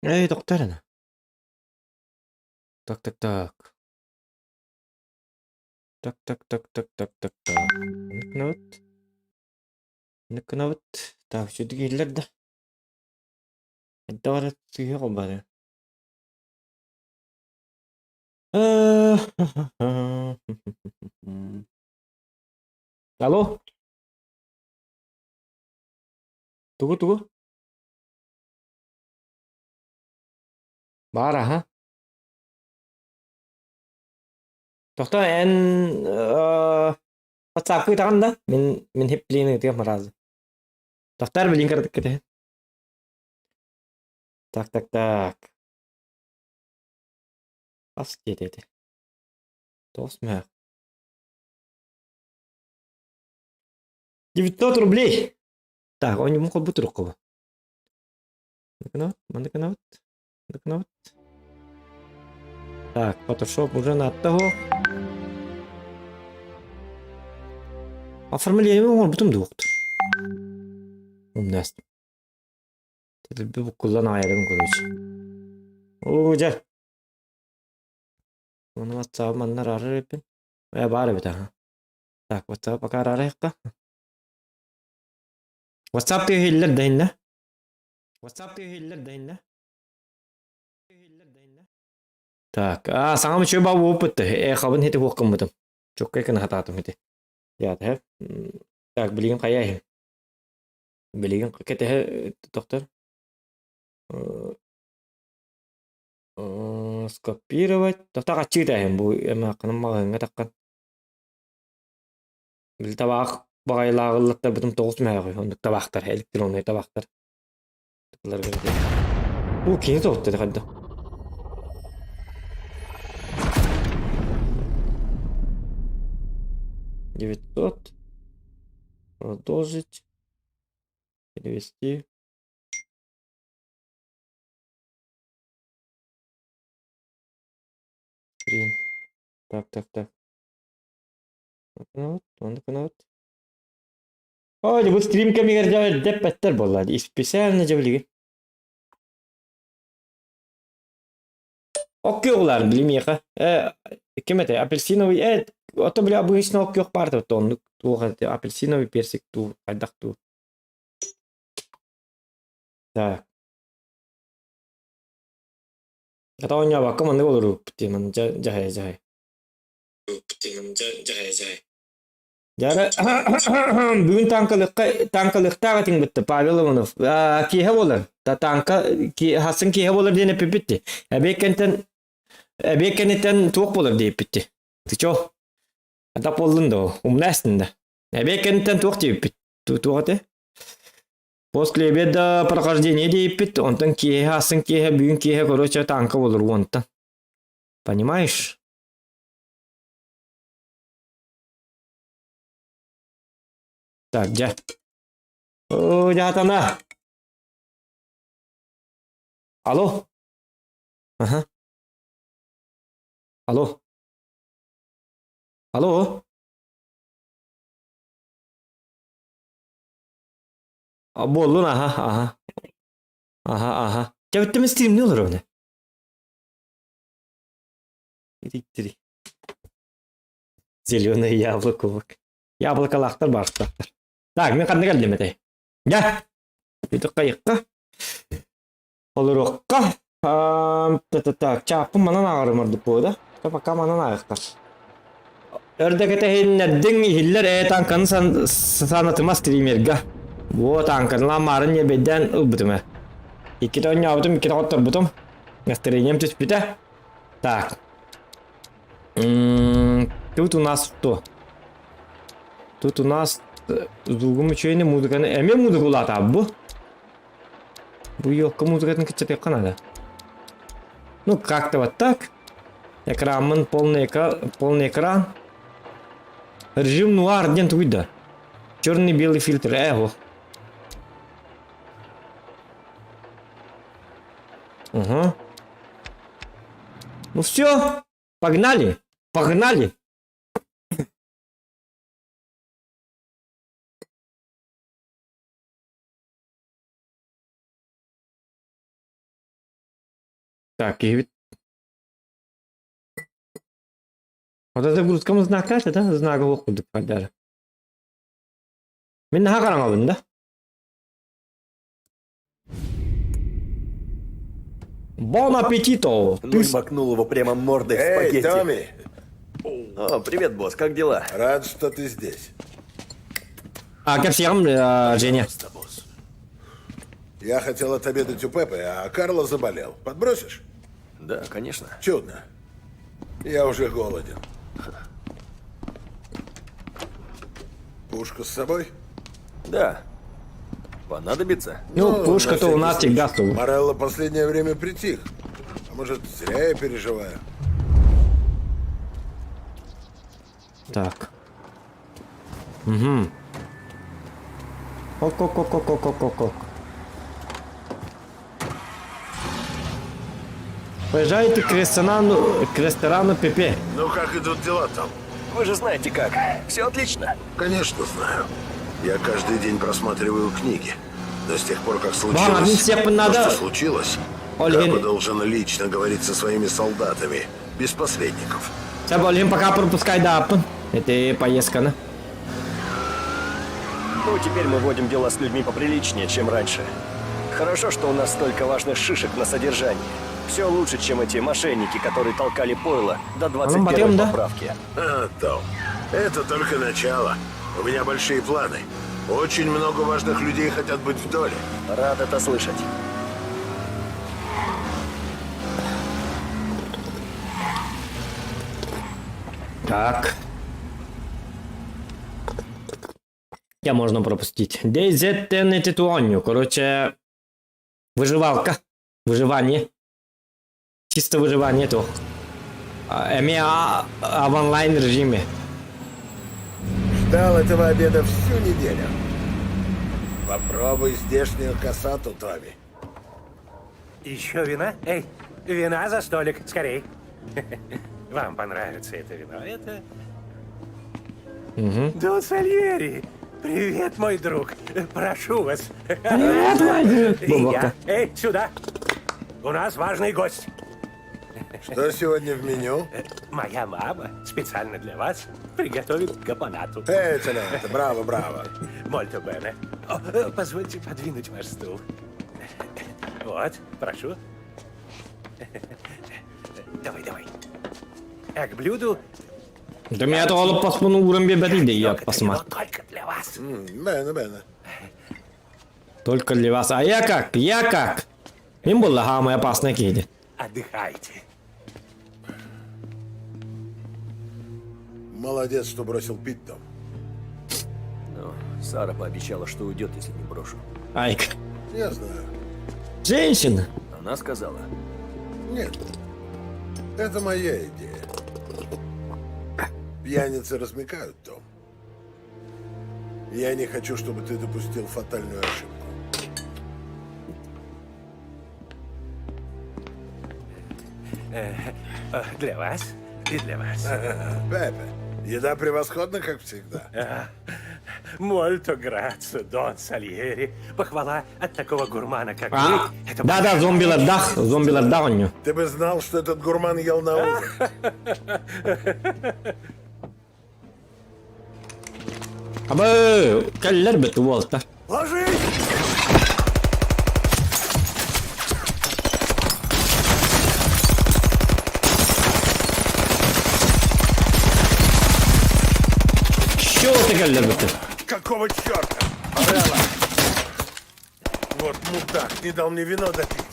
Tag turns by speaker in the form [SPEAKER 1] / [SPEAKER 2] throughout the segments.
[SPEAKER 1] Эй, доктор ana. Так, так, так. Так, так, так, так, так, так, так. Ныкнавыт. Ныкнавыт. Так, что-то гейлер да. Это var түйе кобары. Алло, тугу тугу. Бара ha. Доктор en WhatsApp كده عندنا من هيب لين كده مرة. دكتور بلين كده. Так, так, так. Бас dedi. Tosma. 900 рублей. Так, он не мог быть руководителем. Накнут. Накнут. Так, Photoshop уже на того. Оформление он bütün doktor. Умнест. Tabii bu kullanayarım короче. Уже. Onu WhatsApp manlar arar hep. Veya bari bir daha. Так, WhatsApp пока arar hep. WhatsApp diye hiller de inne. WhatsApp diye hiller de inne. Так, сам еще бабу опыт. Хабын хите хукам бутам. Чокай кана хататым хите. Я тах. Так, билигин каяй. Билигин кете доктор. Скопировать. Доктор ачыйтайым бу эме кыным магыңа таккан. Бил табак багайлагылыктар бутум 9 мягы. Ондук табактар, электронный табактар. Булар берди. Бу кийин токту хадда. 900. Продолжить. Перевести. Скрин. Так, так, так. Вот. Ой, bu stream камера деп беттер болады. Специально жабылыгы. Ок yo'qlar bilmayqa. Kim ete? Апельсиновый. Ото бля обычно ок yo'q barda ton. To'g'ri, апельсиновый persik tu, qaydoq tu. Так. Ata onya bakka manda olur upti man jahay. Jara бүгүн танкалыкта атың битти Павел Иванов. Киhe болар. Та танка ки хасын киhe болар дене пипитти. Эбеккенеттен туок болар deyip bitti. Ты чё? Ата болдун да, умнастын да. Эбеккенеттен туок deyip бит. Туоте. После обеда прохождение deyip бит. Онтан киhe хасын киhe бүгүн киhe короче танка болар онтан. Понимаешь? Так, жа. О, жатана. Алло? Ага. Алло? Алло? Болдун, ага. Ага. Жабыттым стримни olur öyle. Ириктири. Зеленое яблоко бак. Яблокалактар барктактар. Так, мен кандай келдим эте. Я. Бүйтүк кайыкка. Олурокка. Так, чапым манан агырмырдык бу да. Пока манан айыктар. Өрдөгөтө хиннердин хиллер танканы санатыма стримерга. Бу танканла марын ебеден ылбытыма. İki tane yaptım, iki tane otturdum. Настроением түспүтэ. Так. Тут у нас что? Тут у нас звугомучение музыканы. Эме музыка улата бу? Бу ёкка музыкатын кычатып канада. Ну, как-то вот так. Экран полный экран. Режим нуар ден туйда. Черный-белый фильтр. Эго. Угу. Ну все, погнали. Так, і від... Ота загрузкамыз знак да? Знагы окудук кайдары. Мен наға қараңабын да? Бон аппетито!
[SPEAKER 2] Ну и макнул его прямо мордой в
[SPEAKER 3] Эй,
[SPEAKER 2] спагетти.
[SPEAKER 3] Томми!
[SPEAKER 2] О, привет, босс, как дела?
[SPEAKER 3] Рад, что ты здесь.
[SPEAKER 1] Кепсиям, Женя.
[SPEAKER 3] Я хотел отобедать у Пепы, а Карло заболел. Подбросишь?
[SPEAKER 2] Да, конечно.
[SPEAKER 3] Чудно. Я уже голоден. Пушку с собой?
[SPEAKER 2] Да. Понадобится?
[SPEAKER 1] Ну, пушка-то
[SPEAKER 3] на
[SPEAKER 1] у нас
[SPEAKER 3] всякий
[SPEAKER 1] всегда
[SPEAKER 3] случай.
[SPEAKER 1] с.
[SPEAKER 3] Морелло последнее время притих. А может, зря я переживаю.
[SPEAKER 1] Так. Угу. Ок. Поезжайте к ресторану Пепе.
[SPEAKER 3] Ну, как идут дела там?
[SPEAKER 2] Вы же знаете как. Все отлично.
[SPEAKER 3] Конечно, знаю. Я каждый день просматриваю книги. Но с тех пор, как
[SPEAKER 1] Вам один
[SPEAKER 3] случилось
[SPEAKER 1] всех
[SPEAKER 3] то,
[SPEAKER 1] надо-
[SPEAKER 3] что случилось,
[SPEAKER 1] Ольга-
[SPEAKER 3] Капа должен лично говорить со своими солдатами, без посредников.
[SPEAKER 1] Сейчас Олим пока пропускай дапн. Это поездка, на.
[SPEAKER 2] Ну, теперь мы водим дела с людьми поприличнее, чем раньше. Хорошо, что у нас столько важных шишек на содержании. Все лучше, чем эти мошенники, которые толкали пойло до
[SPEAKER 1] потом,
[SPEAKER 2] 21-й
[SPEAKER 1] да?
[SPEAKER 2] поправки.
[SPEAKER 3] Том, это только начало. У меня большие планы. Очень много важных людей хотят быть в доле.
[SPEAKER 2] Рад это слышать.
[SPEAKER 1] Так. Я можно пропустить. Дейзеттенетитуоню. Короче, выживалка. Выживание. Чисто выживание то. В онлайн режиме.
[SPEAKER 3] Ждал этого обеда всю неделю. Попробуй здешнюю касату, Томми.
[SPEAKER 4] Еще вина? Эй, вина за столик, скорей. Вам понравится это вино. Это... Дон Сальери. Привет, мой друг. Прошу вас.
[SPEAKER 1] Привет, мой друг.
[SPEAKER 4] И
[SPEAKER 1] Бубака.
[SPEAKER 4] я. Эй, сюда. У нас важный гость.
[SPEAKER 3] Что сегодня в меню?
[SPEAKER 4] Моя мама специально для вас приготовит капонату.
[SPEAKER 3] Экселленте, браво, браво.
[SPEAKER 4] Мольто бене. Позвольте подвинуть ваш стул. Вот, прошу. Давай. А к блюду...
[SPEAKER 1] Да меня то алып паспону урам бебери, да я
[SPEAKER 4] Только
[SPEAKER 1] посмотрю.
[SPEAKER 4] вино только для вас.
[SPEAKER 3] Бена.
[SPEAKER 1] Только для вас. А я как? Им было самое опасное кейди.
[SPEAKER 4] Отдыхайте.
[SPEAKER 3] Молодец, что бросил пить, Том.
[SPEAKER 2] Ну, Сара пообещала, что уйдет, если не брошу.
[SPEAKER 1] Айк.
[SPEAKER 3] Я знаю.
[SPEAKER 1] Женщина.
[SPEAKER 2] Она сказала.
[SPEAKER 3] Нет. Это моя идея. Пьяницы размекают, Том. Я не хочу, чтобы ты допустил фатальную ошибку.
[SPEAKER 4] Для вас и для вас.
[SPEAKER 3] Пепе, еда превосходна, как всегда.
[SPEAKER 4] Мольто грацо, Дон Сальери. Похвала от такого гурмана, как вы. Это
[SPEAKER 1] Да, зомби-лардахоню.
[SPEAKER 3] Ты бы знал, что этот гурман ел на ужин.
[SPEAKER 1] Абы, келлер бит волта.
[SPEAKER 3] Ложись!
[SPEAKER 1] Що ти келлер бит?
[SPEAKER 3] Какого черта? Морелло! Вот мудак, не дал мне вино допить.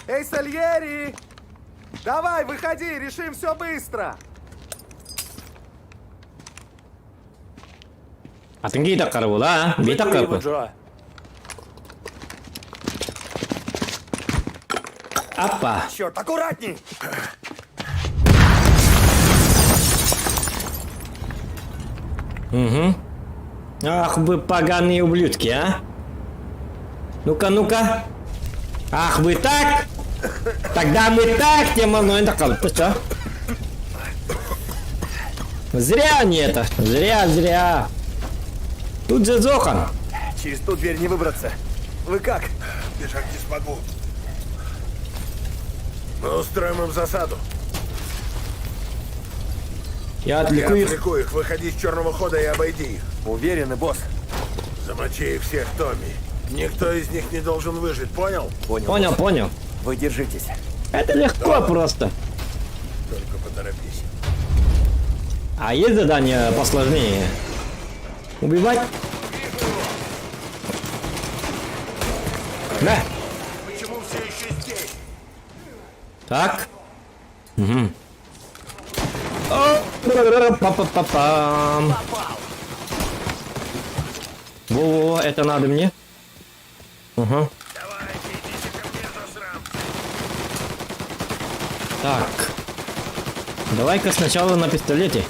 [SPEAKER 5] Эй, Сальери! Давай, выходи, решим все быстро!
[SPEAKER 1] А ты где так а? Где так карбу?
[SPEAKER 2] Джо.
[SPEAKER 1] Апа.
[SPEAKER 2] Черт, аккуратней!
[SPEAKER 1] Ах вы поганые ублюдки, а? Ну-ка. Ах вы так? Тогда мы так тем мной так, ты что? Зря они это. Зря. Тут же Зохан.
[SPEAKER 2] Через ту дверь не выбраться. Вы как?
[SPEAKER 3] Бежать не смогу. Мы устроим им засаду.
[SPEAKER 1] Я
[SPEAKER 3] Я
[SPEAKER 1] отвлеку их.
[SPEAKER 3] отвлеку их. Выходи с черного хода и обойди их.
[SPEAKER 2] Уверены, босс?
[SPEAKER 3] Замочи их всех, Томми. Никто из них не должен выжить, понял?
[SPEAKER 1] Понял, понял.
[SPEAKER 2] Вы держитесь.
[SPEAKER 1] Это легко просто.
[SPEAKER 3] Только поторопись.
[SPEAKER 1] А есть задание посложнее? Убивать? Да.
[SPEAKER 3] Почему все еще здесь?
[SPEAKER 1] Так. Угу. Па-па-па-пам. Во, это надо мне. Угу. Так. Давай-ка сначала на пистолете.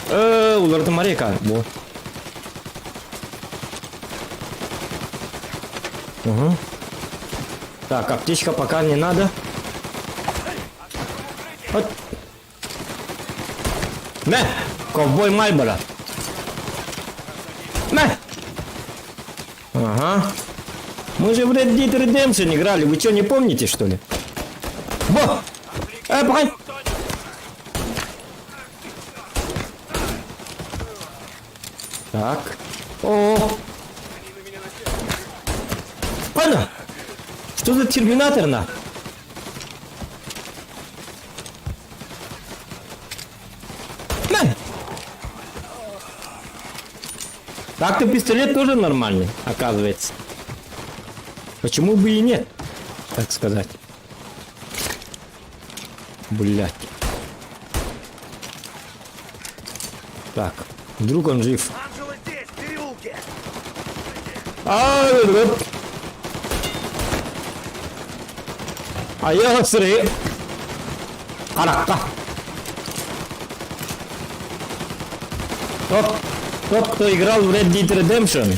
[SPEAKER 1] Удар Тамарека. Во. Угу. Так, аптечка пока не надо. Вот. На! Ковбой Мальборо. На! Ага. Мы же в Red Dead Redemption играли. Вы что, не помните, что ли? Во! Погань! Так. О! Пана! Что за терминатор на? На! Так-то пистолет тоже нормальный, оказывается. Почему бы и нет, так сказать. Блять. Так, вдруг он жив.
[SPEAKER 3] Анжела здесь, в переулке.
[SPEAKER 1] А я сры. Арака. Тот, кто играл в Red Dead Redemption.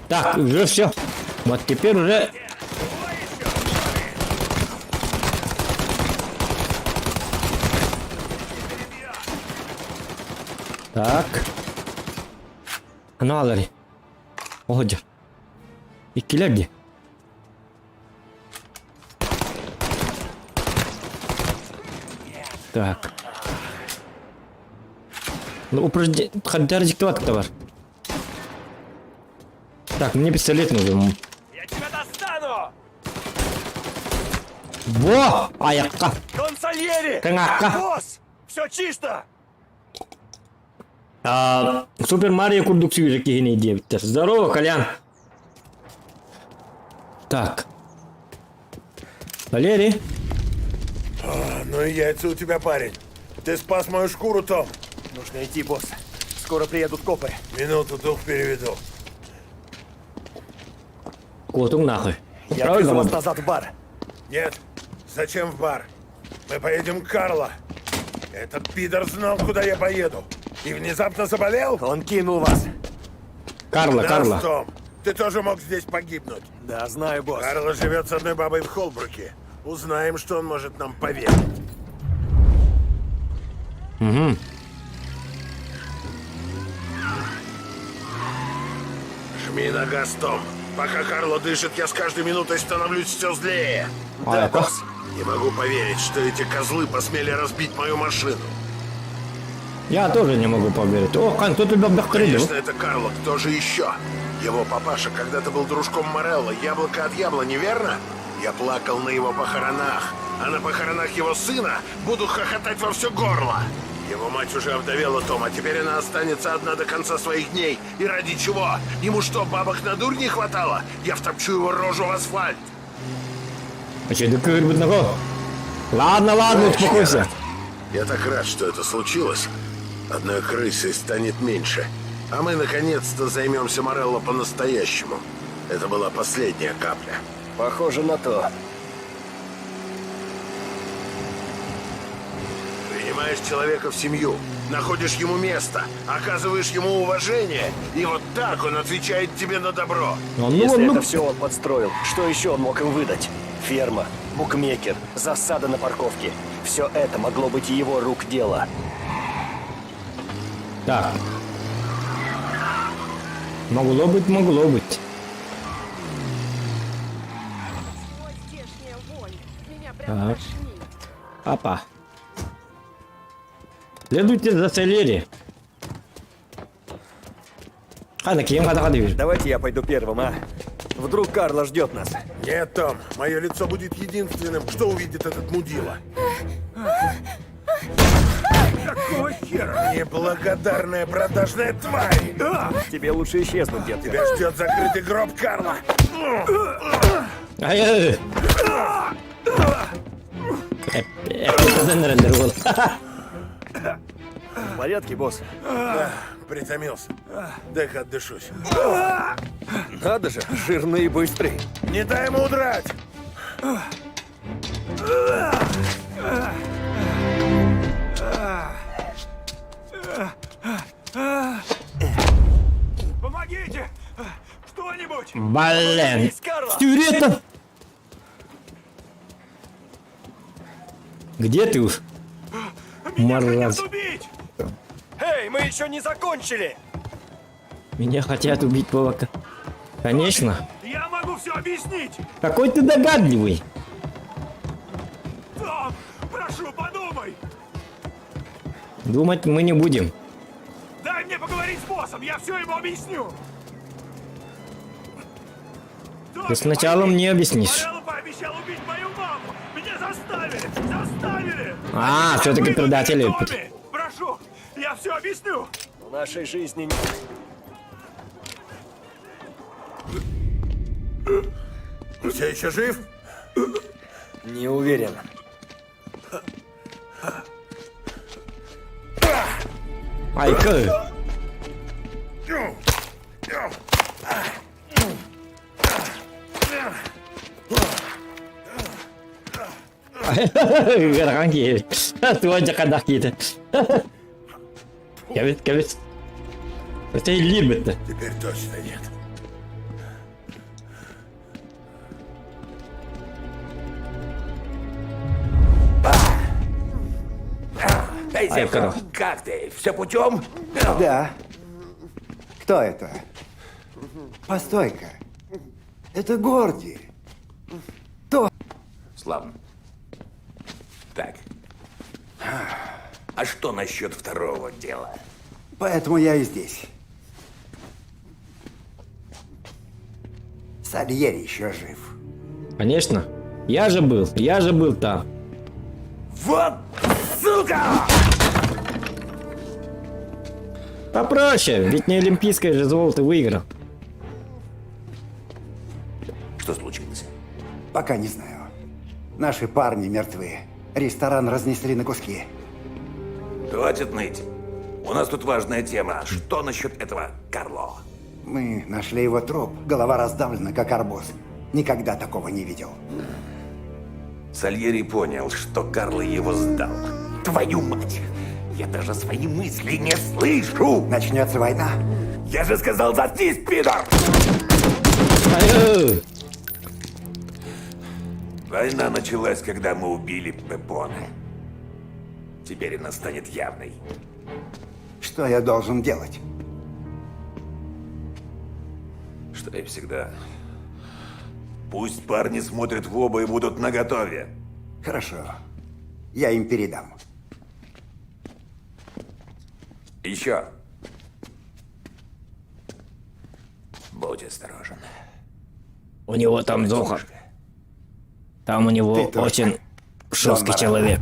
[SPEAKER 1] Так, уже все. Вот теперь уже... Так. Ну, алари. Огодя. И киляги. Так. Ну, упражнение... Хотя диктовать товар. Так, мне пистолет нужен.
[SPEAKER 2] Я тебя достану!
[SPEAKER 1] Во! Аяка!
[SPEAKER 2] Консольери!
[SPEAKER 1] Канака!
[SPEAKER 2] Босс! Все чисто!
[SPEAKER 1] Супер Марио Курдуксю же кигини 9. Здорово, Колян. Так. Валерий.
[SPEAKER 3] Ну и яйца у тебя, парень. Ты спас мою шкуру, Том.
[SPEAKER 2] Нужно идти, босс. Скоро приедут копы.
[SPEAKER 3] Минуту, дух переведу.
[SPEAKER 1] Котук нахуй.
[SPEAKER 2] Я
[SPEAKER 1] Правильно,
[SPEAKER 2] отвезу вас
[SPEAKER 1] мам?
[SPEAKER 2] назад в бар.
[SPEAKER 3] Нет, зачем в бар? Мы поедем к Карло. Этот пидор знал, куда я поеду. И внезапно заболел?
[SPEAKER 2] Он кинул вас.
[SPEAKER 1] Карла,
[SPEAKER 3] Да,
[SPEAKER 1] Карла.
[SPEAKER 3] Том, ты тоже мог здесь погибнуть.
[SPEAKER 2] Да, знаю, босс.
[SPEAKER 3] Карло живет с одной бабой в Холбруке. Узнаем, что он может нам поверить.
[SPEAKER 1] Угу.
[SPEAKER 3] Жми на газ, Том. Пока Карло дышит, я с каждой минутой становлюсь все злее.
[SPEAKER 1] Да,
[SPEAKER 3] босс. Не могу поверить, что эти козлы посмели разбить мою машину.
[SPEAKER 1] Я тоже не могу поверить. О, Кан, кто тебя вдохновил?
[SPEAKER 3] Конечно, это Карло. Кто же еще? Его папаша когда-то был дружком Морелло. Яблоко от яблони, верно? Я плакал на его похоронах. А на похоронах его сына буду хохотать во все горло. Его мать уже овдовела, Том, а теперь она останется одна до конца своих дней. И ради чего? Ему что, бабок на дурь не хватало? Я втопчу его рожу в асфальт.
[SPEAKER 1] А че, да как быть ногу? Ладно, ладно, успокойся.
[SPEAKER 3] Я так рад, что это случилось. Одной крысой станет меньше. А мы, наконец-то, займемся Морелло по-настоящему. Это была последняя капля.
[SPEAKER 2] Похоже на то.
[SPEAKER 3] Принимаешь человека в семью, находишь ему место, оказываешь ему уважение, и вот так он отвечает тебе на добро.
[SPEAKER 2] Если это все он подстроил, что еще он мог им выдать? Ферма, букмекер, засада на парковке. Все это могло быть его рук дело.
[SPEAKER 1] Так. Могло быть, могло быть.
[SPEAKER 6] Вот здешняя вонь. Меня прям
[SPEAKER 1] Так.
[SPEAKER 6] тошнит.
[SPEAKER 1] Опа. Следуйте за Сальери. Hadi кем hadi.
[SPEAKER 2] Давайте я пойду первым, а? Вдруг Карло ждет нас.
[SPEAKER 3] Нет, Том, мое лицо будет единственным, кто увидит этот мудила. Какого хера? Неблагодарная продажная тварь!
[SPEAKER 2] Тебе лучше исчезнуть, детка.
[SPEAKER 3] Тебя ждет закрытый гроб Карла.
[SPEAKER 1] Ай-ай-ай.
[SPEAKER 2] В порядке, босс?
[SPEAKER 3] Да, притомился. Дай-ка отдышусь.
[SPEAKER 2] Надо же, жирный и быстрый.
[SPEAKER 3] Не дай ему удрать!
[SPEAKER 4] Помогите! Кто-нибудь!
[SPEAKER 1] Блин.
[SPEAKER 2] Карло!
[SPEAKER 1] Тюрета. Где ты уж? Мораз.
[SPEAKER 4] убить!
[SPEAKER 2] Эй, мы еще не закончили!
[SPEAKER 1] Меня хотят убить, Повака. Конечно.
[SPEAKER 4] Я могу все объяснить!
[SPEAKER 1] Какой ты догадливый.
[SPEAKER 4] Том, прошу, подумай!
[SPEAKER 1] Думать мы не будем.
[SPEAKER 4] Дай мне поговорить с боссом, я все ему объясню!
[SPEAKER 1] Ты сначала мне объяснишь.
[SPEAKER 4] Морелло пообещал убить мою маму! Меня заставили! Заставили!
[SPEAKER 1] А, все-таки
[SPEAKER 4] Выводи,
[SPEAKER 1] предатели.
[SPEAKER 4] Томми! Прошу, я все объясню!
[SPEAKER 2] В нашей жизни не...
[SPEAKER 3] Все еще жив?
[SPEAKER 2] Не уверен.
[SPEAKER 1] Ай-ка. Гаранги. Tuh aja kadah kita. Кабец. Это и либо-то.
[SPEAKER 3] Теперь точно нет.
[SPEAKER 1] Ай-ка.
[SPEAKER 7] Как ты? Все путем?
[SPEAKER 8] Да. Кто это? Постой-ка. Это Горди.
[SPEAKER 7] Славно. Так. А что насчет второго дела?
[SPEAKER 8] Поэтому я и здесь. Сальери еще жив.
[SPEAKER 1] Конечно. Я же был там.
[SPEAKER 7] Вот сука!
[SPEAKER 1] Попроще, ведь не олимпийское же золото выиграл.
[SPEAKER 7] Что случилось?
[SPEAKER 8] Пока не знаю. Наши парни мертвы. Ресторан разнесли на куски.
[SPEAKER 7] Хватит ныть. У нас тут важная тема. Что насчет этого Карло?
[SPEAKER 8] Мы нашли его труп. Голова раздавлена, как арбуз. Никогда такого не видел.
[SPEAKER 7] Сальери понял, что Карло его сдал. Твою мать! Я даже свои мысли не слышу!
[SPEAKER 8] Начнется война.
[SPEAKER 7] Я же сказал, заткнись, пидор!
[SPEAKER 1] Ай-ай.
[SPEAKER 7] Война началась, когда мы убили Пепона. Теперь она станет явной.
[SPEAKER 8] Что я должен делать?
[SPEAKER 7] Что и всегда. Пусть парни смотрят в оба и будут наготове.
[SPEAKER 8] Хорошо. Я им передам.
[SPEAKER 7] Еще. Будь осторожен.
[SPEAKER 1] У него там Зоха. Там у него
[SPEAKER 8] Ты тоже.
[SPEAKER 1] очень жесткий
[SPEAKER 8] Морелло.
[SPEAKER 1] человек.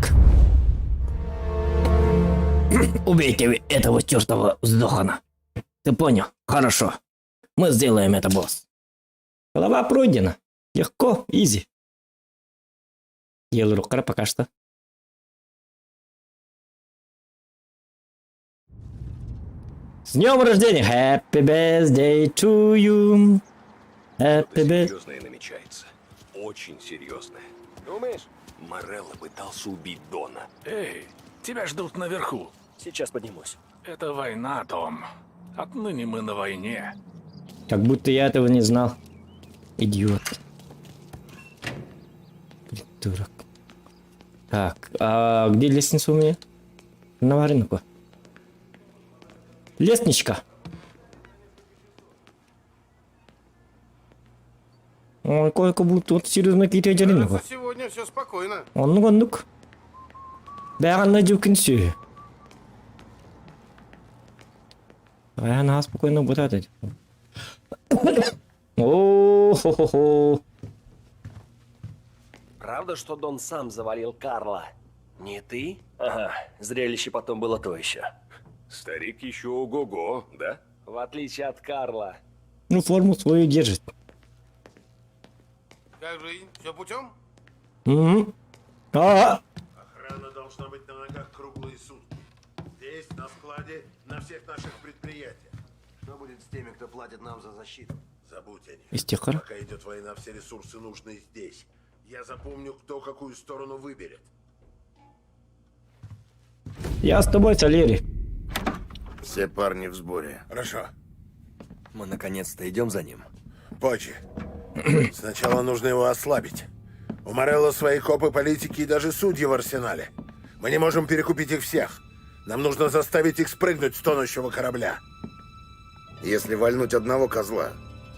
[SPEAKER 1] Убейте этого чертова Зохана. Ты понял? Хорошо. Мы сделаем это, босс. Голова пройдена. Легко, изи. Делаю рукара пока что. С днем рождения! Happy birthday to you. Happy birthday.
[SPEAKER 9] Серьезное намечается. Очень серьезное.
[SPEAKER 2] Думаешь?
[SPEAKER 9] Морелло пытался убить Дона. Эй, тебя ждут наверху.
[SPEAKER 2] Сейчас поднимусь.
[SPEAKER 9] Это война, Том. Отныне мы на войне.
[SPEAKER 1] Как будто я этого не знал. Идиот. Придурок. Так, а где лестница у меня? На варенку. Лестничка. Ой, кое-кому тут серьезно какие-то деревни.
[SPEAKER 3] Сегодня все спокойно.
[SPEAKER 1] Оннук. Бәрін жүкінсі. Бәрін спокойно будет. О-хо-хо-хо.
[SPEAKER 2] Правда, что Дон сам завалил Карла? Не ты? Ага, зрелище потом было то еще.
[SPEAKER 9] Старик еще ого-го, да?
[SPEAKER 2] В отличие от Карла.
[SPEAKER 1] Ну, форму свою держит.
[SPEAKER 3] Как жизнь? Все путем?
[SPEAKER 1] Угу. А,
[SPEAKER 3] Охрана должна быть на ногах круглые сутки. Здесь, на складе, на всех наших предприятиях.
[SPEAKER 8] Что будет с теми, кто платит нам за защиту?
[SPEAKER 3] Забудь о них.
[SPEAKER 1] истихар.
[SPEAKER 3] Пока идет война, все ресурсы нужны здесь. Я запомню, кто какую сторону выберет.
[SPEAKER 1] Я с тобой, Салери.
[SPEAKER 3] Все парни в сборе. Хорошо.
[SPEAKER 2] Мы наконец-то идем за ним.
[SPEAKER 3] Позже. Сначала нужно его ослабить. У Морелло свои копы, политики и даже судьи в арсенале. Мы не можем перекупить их всех. Нам нужно заставить их спрыгнуть с тонущего корабля.
[SPEAKER 10] Если вальнуть одного козла,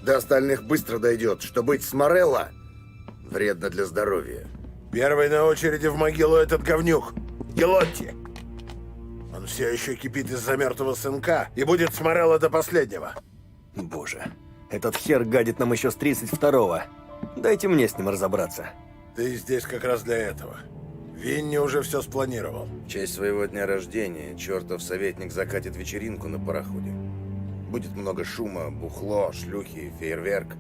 [SPEAKER 10] до остальных быстро дойдет, что быть с Морелло вредно для здоровья.
[SPEAKER 3] Первый на очереди в могилу этот говнюк. Гелотти. Он все еще кипит из-за мертвого сынка и будет с Морелло до последнего.
[SPEAKER 2] Боже, этот хер гадит нам еще с 32-го. Дайте мне с ним разобраться.
[SPEAKER 3] Ты здесь как раз для этого. Винни уже все спланировал.
[SPEAKER 10] В честь своего дня рождения чертов советник закатит вечеринку на пароходе. Будет много шума, бухло, шлюхи, фейерверк.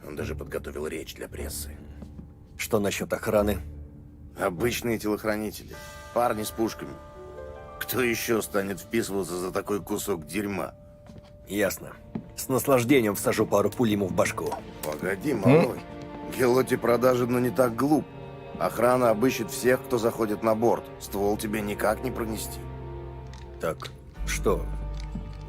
[SPEAKER 10] Он даже подготовил речь для прессы.
[SPEAKER 2] Что насчет охраны?
[SPEAKER 10] Обычные телохранители. Парни с пушками. Кто еще станет вписываться за такой кусок дерьма?
[SPEAKER 2] Ясно. С наслаждением всажу пару пуль ему в башку.
[SPEAKER 10] Погоди, малой. Гелотти продажен, но не так глуп. Охрана обыщет всех, кто заходит на борт. Ствол тебе никак не пронести.
[SPEAKER 2] Так, что?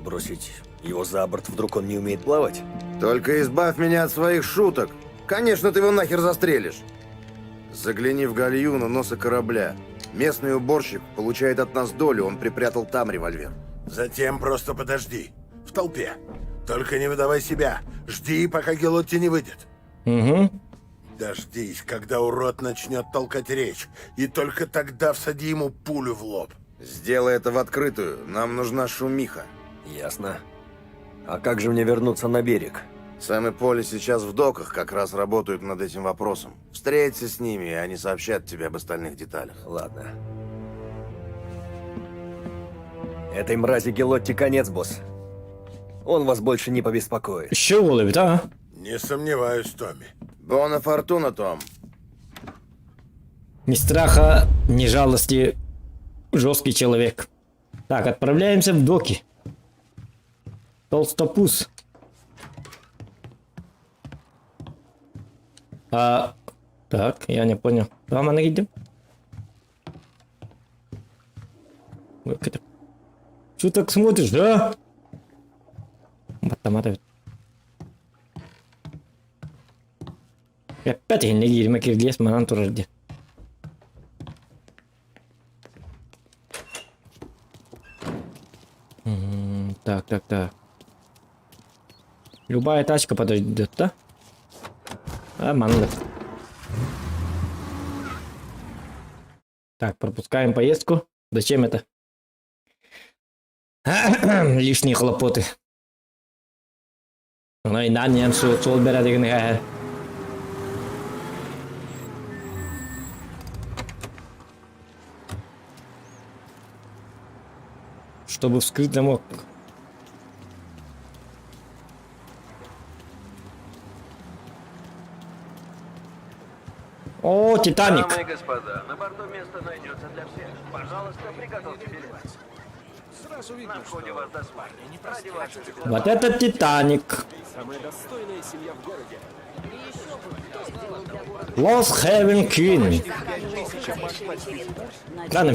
[SPEAKER 2] Бросить его за борт, вдруг он не умеет плавать?
[SPEAKER 10] Только избавь меня от своих шуток. Конечно, ты его нахер застрелишь. Загляни в гальюн у носа корабля. Местный уборщик получает от нас долю, он припрятал там револьвер.
[SPEAKER 3] Затем просто подожди. В толпе. Только не выдавай себя. Жди, пока Гелотти не выйдет.
[SPEAKER 1] Угу.
[SPEAKER 3] Дождись, когда урод начнет толкать речь. И только тогда всади ему пулю в лоб.
[SPEAKER 10] Сделай это в открытую. Нам нужна шумиха.
[SPEAKER 2] Ясно. А как же мне вернуться на берег?
[SPEAKER 10] Сэм и Поли сейчас в доках как раз работают над этим вопросом. Встреться с ними, и они сообщат тебе об остальных деталях.
[SPEAKER 2] Ладно. Этой мрази Гелотти конец, босс. Он вас больше не побеспокоит.
[SPEAKER 1] Еще улыбит, а?
[SPEAKER 3] Не сомневаюсь, Томми.
[SPEAKER 10] Бона фортуна, Том.
[SPEAKER 1] Ни страха, ни жалости. Жесткий человек. Так, отправляемся в доки. Толстопуз. Так, я не понял. Куда мы идем? Что так смотришь, да? Математик. Опять я не гирма киргиз, манан турарди. Так. Любая тачка подойдет, да? Манан. Так, пропускаем поездку. Зачем это? Лишние хлопоты. Ну и на нем сол берет. Чтобы вскрыть замок. О, Титаник.
[SPEAKER 2] Дамы и господа, на борту место найдется для всех. Пожалуйста, приготовьте билеты. Сразу видно, на входе вас досмотрят.
[SPEAKER 1] Вот это Титаник.
[SPEAKER 9] Самая достойная семья в городе.
[SPEAKER 1] Lost Haven Queen. Ладно,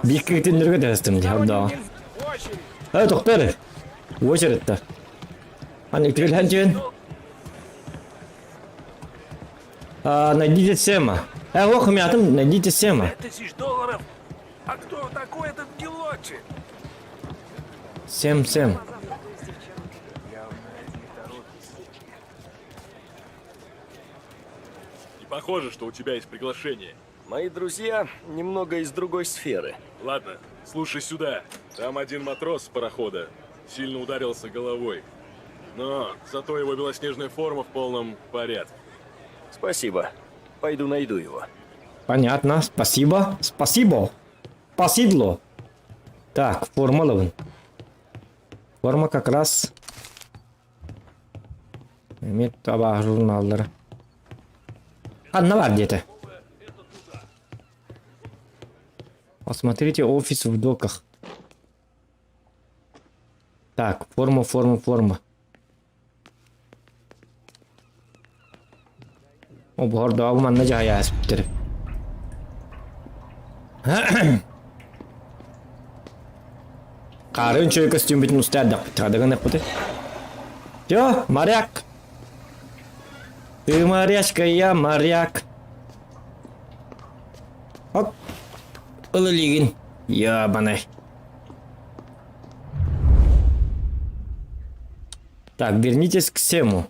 [SPEAKER 1] бик көтендерге дәстем да. Тоқтар. Очередь-то. Аны тиреләнчен. Найдите Сэма. Ох, мятым, найдите Сэма.
[SPEAKER 9] $5000? А кто такой этот Гелотти?
[SPEAKER 1] Сэм.
[SPEAKER 9] похоже, что у тебя есть приглашение.
[SPEAKER 2] Мои друзья немного из другой сферы.
[SPEAKER 9] Ладно, слушай сюда. Там один матрос с парохода сильно ударился головой. Но зато его белоснежная форма в полном порядке.
[SPEAKER 2] Спасибо. Пойду найду его.
[SPEAKER 1] Понятно. Спасибо. Спасибо. Спасибо. Так, форма ловен. Форма как раз... Имеет табак журналлары. Одна бар где-то. Посмотрите офис в доках. Так, форма. О, борда алманна жая спиттер. Карын чөй костюм бит мустадак. Тадаган эпоте. Всё, моряк. Ты морячка, я моряк. Оп. Лигин. Ябаный. Так, вернитесь к Сему.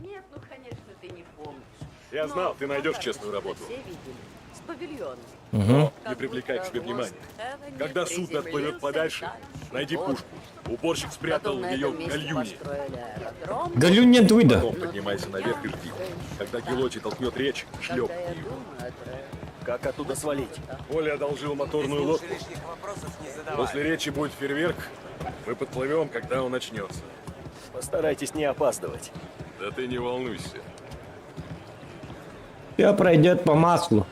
[SPEAKER 6] Нет, ну, конечно, ты не помнишь.
[SPEAKER 9] Я знал, ты найдешь честную работу.
[SPEAKER 6] Все видели. С павильоном.
[SPEAKER 1] Угу.
[SPEAKER 9] Не привлекай к себе внимания. Когда судно отплывет подальше, найди пушку. Уборщик спрятал ее в гальюне.
[SPEAKER 1] Галюн нет уйда.
[SPEAKER 9] Потом поднимайся наверх и жди. Когда Гелоти толкнет речь, шлепни ее.
[SPEAKER 2] Как оттуда свалить?
[SPEAKER 9] Оля одолжил моторную лодку. После речи будет фейерверк. Мы подплывем, когда он начнется.
[SPEAKER 2] Постарайтесь не опаздывать.
[SPEAKER 9] Да ты не волнуйся.
[SPEAKER 1] Все пройдет по маслу.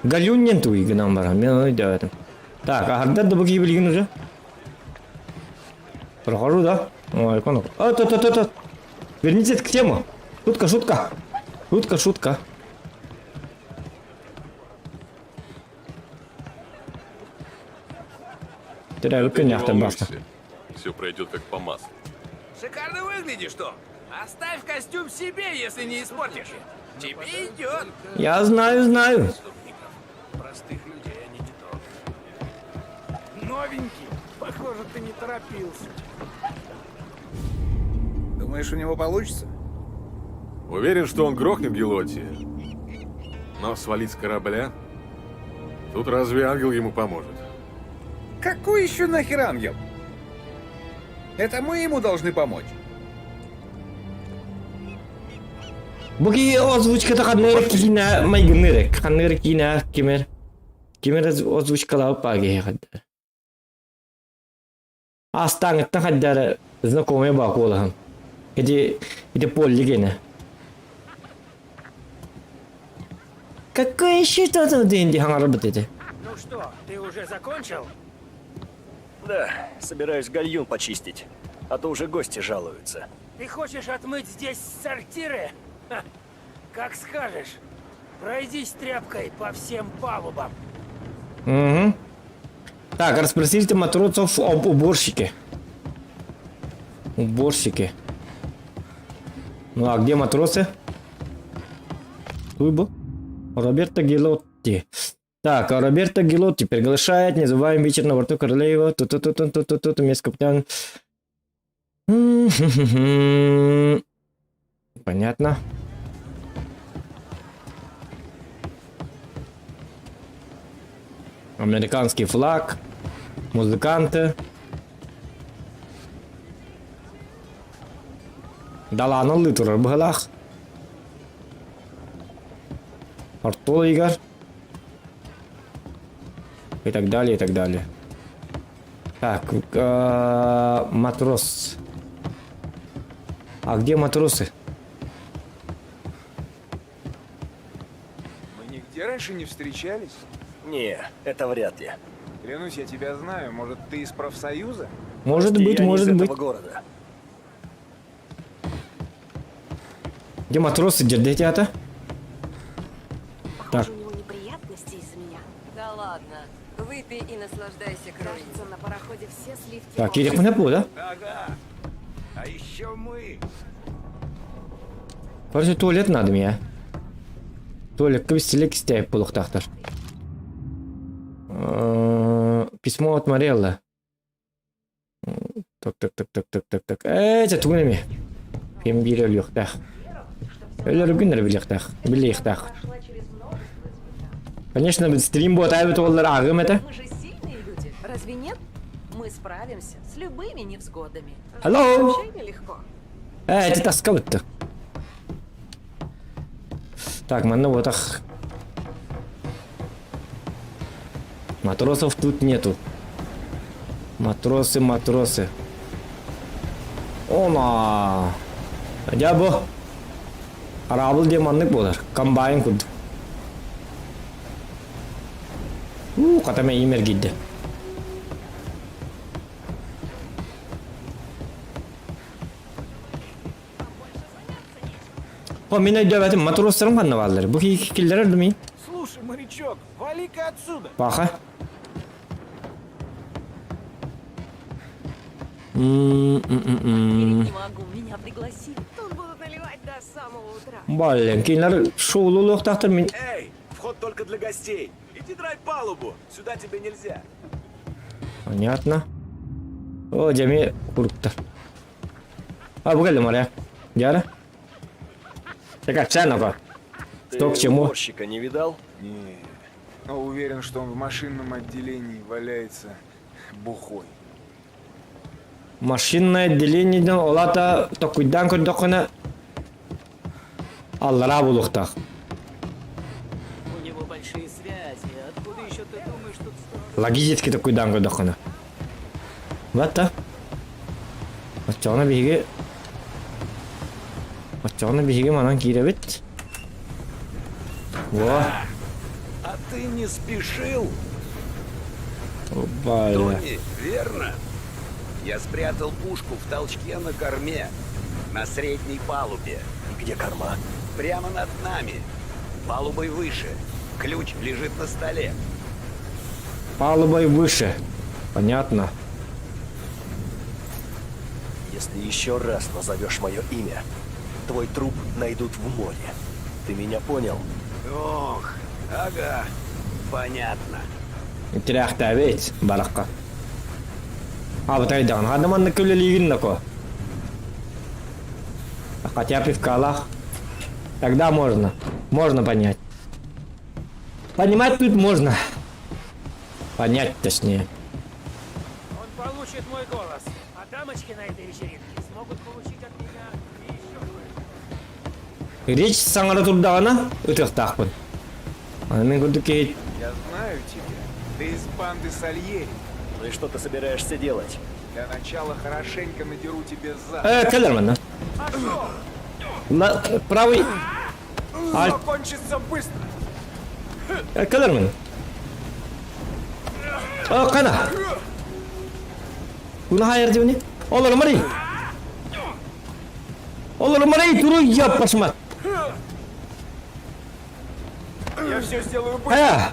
[SPEAKER 1] Галюн нет уйда номера. Так, а когда добавки блин уже? Прохожу, да? Ой, конок. Тот. Вернитесь к тему. Шутка. Теряю коня, баста.
[SPEAKER 9] Все пройдет как по маслу.
[SPEAKER 5] Шикарно выглядишь, что? Оставь костюм себе, если не испортишь. Тебе идет.
[SPEAKER 1] Я знаю.
[SPEAKER 5] Простых людей они не то. Новенький. Похоже, ты не торопился. Думаешь, у него получится?
[SPEAKER 9] Уверен, что он грохнет Гелоти. Но свалить с корабля? Тут разве ангел ему поможет?
[SPEAKER 5] Какой еще нахер ангел? Это мы ему должны помочь.
[SPEAKER 1] Буги озвучкада кандай кийна майгнерек. Кандай кийна кимер озвучкалап паге хаддар. Астангтан хаддар знакомые баколахан. Иди поллигена. Какое еще что-то деньги хангаработите?
[SPEAKER 4] Ну что, ты уже закончил?
[SPEAKER 2] Да, собираюсь гальюн почистить. А то уже гости жалуются.
[SPEAKER 4] Ты хочешь отмыть здесь сортиры? Ха, как скажешь. Пройдись тряпкой по всем палубам.
[SPEAKER 1] Угу. Так, расспросите матросов об уборщике. Ну а где матросы? Туйбо. Роберто Гелотти. Так, а Роберто Гелотти приглашает, не забываем вечер на борту Королева. Тут, мест капитан. Понятно. Американский флаг. Музыканты. Далана литр в галах. Артур Игорь. И так далее. Так, матрос. А где матросы?
[SPEAKER 5] Мы нигде раньше не встречались.
[SPEAKER 2] Не, это вряд ли.
[SPEAKER 5] Клянусь, я тебя знаю. Может, ты из профсоюза?
[SPEAKER 1] Может
[SPEAKER 2] Я
[SPEAKER 1] быть,
[SPEAKER 2] не
[SPEAKER 1] может
[SPEAKER 2] из
[SPEAKER 1] быть.
[SPEAKER 2] этого города.
[SPEAKER 1] Где матросы, дядя?
[SPEAKER 6] Похоже, у него неприятности из-за меня.
[SPEAKER 11] Да ладно. Выпей и наслаждайся кровью.
[SPEAKER 6] Кажется, на пароходе все сливки.
[SPEAKER 1] Так, Кирик мене буде.
[SPEAKER 5] Ага. А еще мы.
[SPEAKER 1] Короче, туалет надо мне. Туалет квестелек стяй полухтахтар. Письмо от Марелла. Так. Это тугнами. Hem bir öl yok da. Ölür günler bilek de. Конечно, стрим бот айбет олар агым это.
[SPEAKER 11] Мы же сильные люди, разве нет? Мы справимся с любыми невзгодами.
[SPEAKER 1] Hello.
[SPEAKER 6] Вообще нелегко.
[SPEAKER 1] Это таскал-то. Так, манна вот ах. Матросов тут нету. Матросы. Ома. Я бы. Арабл демонник болар. Комбайн куд. Катаме имер гидде. О, меня дövətim matroslarım qannavalları. Bu killer öldü
[SPEAKER 5] Слушай, морячок, вали-ка отсюда.
[SPEAKER 1] Baxa.
[SPEAKER 11] Не могу, меня пригласили.
[SPEAKER 6] Тут будут наливать до самого утра.
[SPEAKER 1] Блин, кинler şoğluluq taxtır min.
[SPEAKER 5] Эй, вход только для гостей. Иди драй палубу, сюда тебе нельзя.
[SPEAKER 1] Понятно. О, Cemi kuruktur. Ha bu geldim oraya. Gel. Tekrar sen oku.
[SPEAKER 2] Ты
[SPEAKER 1] Что к чему?
[SPEAKER 2] уборщика не видал?
[SPEAKER 5] Не, но уверен, что он в машинном отделении валяется бухой.
[SPEAKER 1] Машинное отделение олата токуйдан көндөкөнө аллара булуктак.
[SPEAKER 5] У него большие связи. Откуда еще ты думаешь, тут
[SPEAKER 1] Логистики токуйдан көндөкөнө. Вот та. Очоны биге манан киребит. Во.
[SPEAKER 5] А ты не спешил,
[SPEAKER 1] Бля.
[SPEAKER 5] Тони, верно? Я спрятал пушку в толчке на корме, на средней палубе.
[SPEAKER 2] Где корма?
[SPEAKER 5] Прямо над нами. Палубой выше. Ключ лежит на столе.
[SPEAKER 1] Палубой выше. Понятно.
[SPEAKER 2] Если еще раз назовешь мое имя, твой труп найдут в море. Ты меня понял?
[SPEAKER 5] Ох, ага, понятно.
[SPEAKER 1] Тряхта ведь, баракка. А вот айдан, адаманны көлелигин нако. Хотя бы в калах. Тогда можно. Можно понять. Понимать тут можно. Понять точнее.
[SPEAKER 4] Он получит мой голос, а дамочки на этой вечеринке смогут получить от меня и еще кое-что.
[SPEAKER 1] Речь саңара турдагана өтөктакпын. Аны мен көрдүк.
[SPEAKER 5] Я знаю тебя. Ты из банды Сальери.
[SPEAKER 2] Ну и что ты собираешься делать?
[SPEAKER 5] Для начала хорошенько надеру тебе зад.
[SPEAKER 1] Келерман. На правый.
[SPEAKER 5] Все кончится быстро.
[SPEAKER 1] Келерман. Кана. Куна хайр дивни. Олар мари. Олар мари туру япасма.
[SPEAKER 5] Я все сделаю быстро.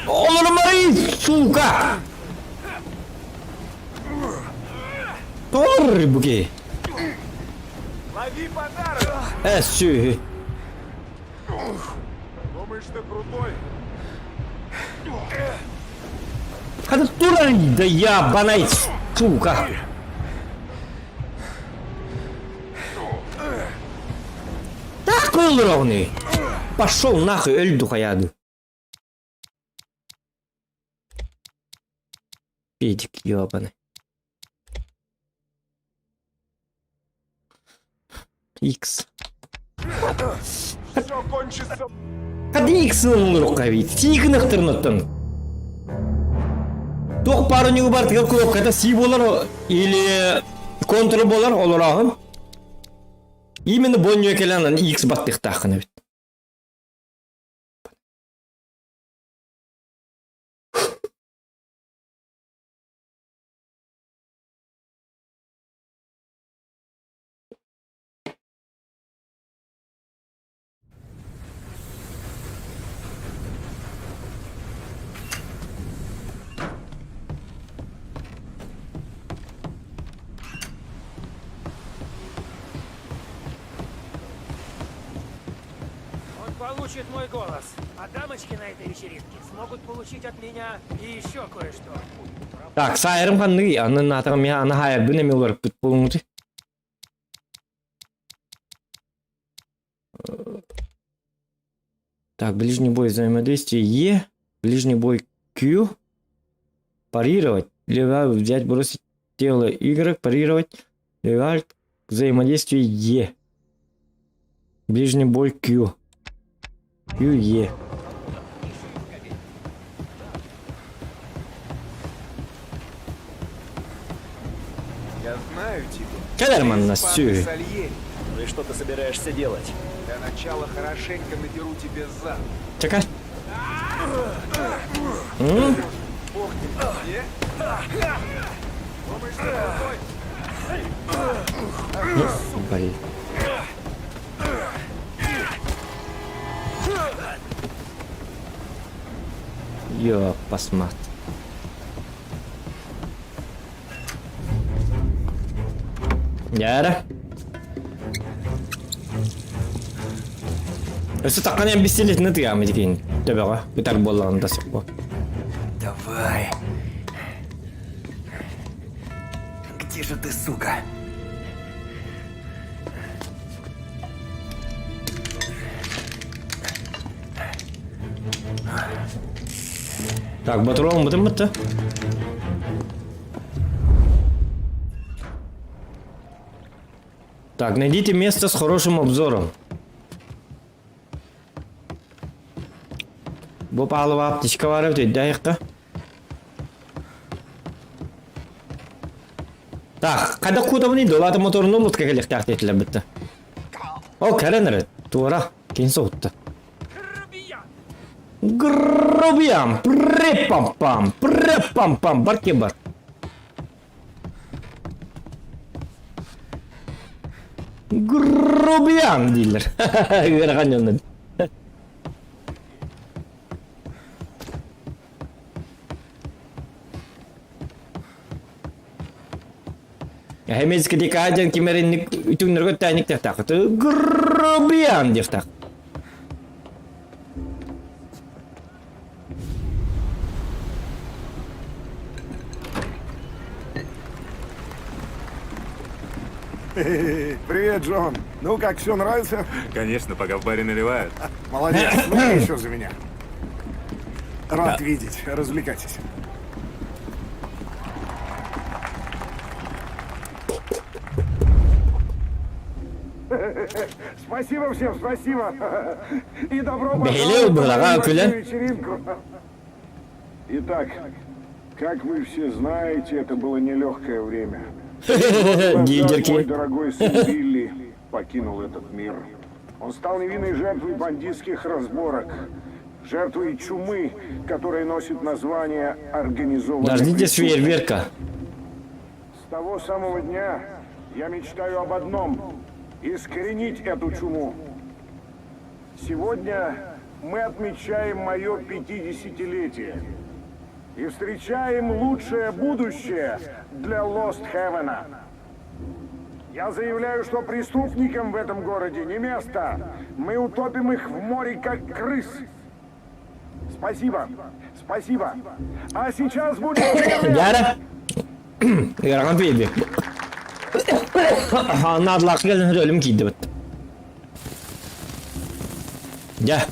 [SPEAKER 1] Олар мари, сука. Торри буги.
[SPEAKER 5] Лови подарок.
[SPEAKER 1] Сü.
[SPEAKER 5] Думаешь, ты крутой?
[SPEAKER 1] Hadi dur da ya bana it, сука. Так ровный. Пошел нахуй, эльду хаяду. Педик ёбаный. Икс.
[SPEAKER 5] Все кончится.
[SPEAKER 1] Hadi X'ın rukavit. Сигнах тырныттын. Тох пару не убар тыгал кулок ката си болар или контр болар олорагын. Именно бонню келанан X баттык тахына бит.
[SPEAKER 4] Получит мой голос, а дамочки на этой вечеринке смогут получить от меня и еще кое-что.
[SPEAKER 1] Так, сайрым ханны, анын атагы мен аны хайр бүн эме олар бүт болуңды. Так, ближний бой взаимодействие Е, ближний бой Q, парировать, левая взять, бросить тело Y, парировать, левая взаимодействие Е, ближний бой Q, Q, Е.
[SPEAKER 5] Я знаю тебя.
[SPEAKER 1] Кадерман нас
[SPEAKER 5] Испан
[SPEAKER 1] сюри.
[SPEAKER 5] Сальери.
[SPEAKER 2] Ну и что ты собираешься делать?
[SPEAKER 5] Для начала хорошенько надеру тебе зад.
[SPEAKER 1] Чекай.
[SPEAKER 5] Ох ты, где? Думаешь, что крутой?
[SPEAKER 1] Блин. Ё, посмотри. Яра. Өсі таққан ең бестелетіні тыгамы декейін. Төбеға, бұтар болағында сықпо.
[SPEAKER 8] Давай. Где же ты, сука?
[SPEAKER 1] Так, батуролым бұтым бұтты. Так, найдите место с хорошим обзором. Бұл пағылыва аптечка бар өтеді дайықта. Так, қайда қуыда бұны еді? Олады моторын ұлытқа келек тәқті етілі бітті. О, кәрінірі. Туыра, кейін соғытты. Грубиян, препам-пам, препам-пам, барке бар. Грубиян, дейлер. Көрған жонын. Хемезгі дек ажан кемерінік үтіңнергі тәйнік деп тақыты. Грубиян деп тақ.
[SPEAKER 5] Привет, Джон. Ну как, все нравится?
[SPEAKER 7] Конечно, пока в баре наливают.
[SPEAKER 5] Молодец, ну еще за меня. Рад видеть. Развлекайтесь. Спасибо всем, спасибо. И добро
[SPEAKER 1] Бейлеу была, Куля.
[SPEAKER 5] вечеринку. Итак, как вы все знаете, это было нелегкое время. Мой
[SPEAKER 1] Дидерки.
[SPEAKER 5] дорогой сын Билли покинул этот мир. Он стал невинной жертвой бандитских разборок, жертвой чумы, которая носит название организованной
[SPEAKER 1] Дождитесь
[SPEAKER 5] преступности.
[SPEAKER 1] фейерверка.
[SPEAKER 5] С того самого дня я мечтаю об одном — искоренить эту чуму. Сегодня мы отмечаем мое 50-летие и встречаем лучшее будущее для Lost Heaven. Я заявляю, что преступникам в этом городе не место. Мы утопим их в море, как крыс. Спасибо. Спасибо. А сейчас будет...
[SPEAKER 1] Яра. Яраған фейерверк. Надлақ келін өлім кейді бұт. Я.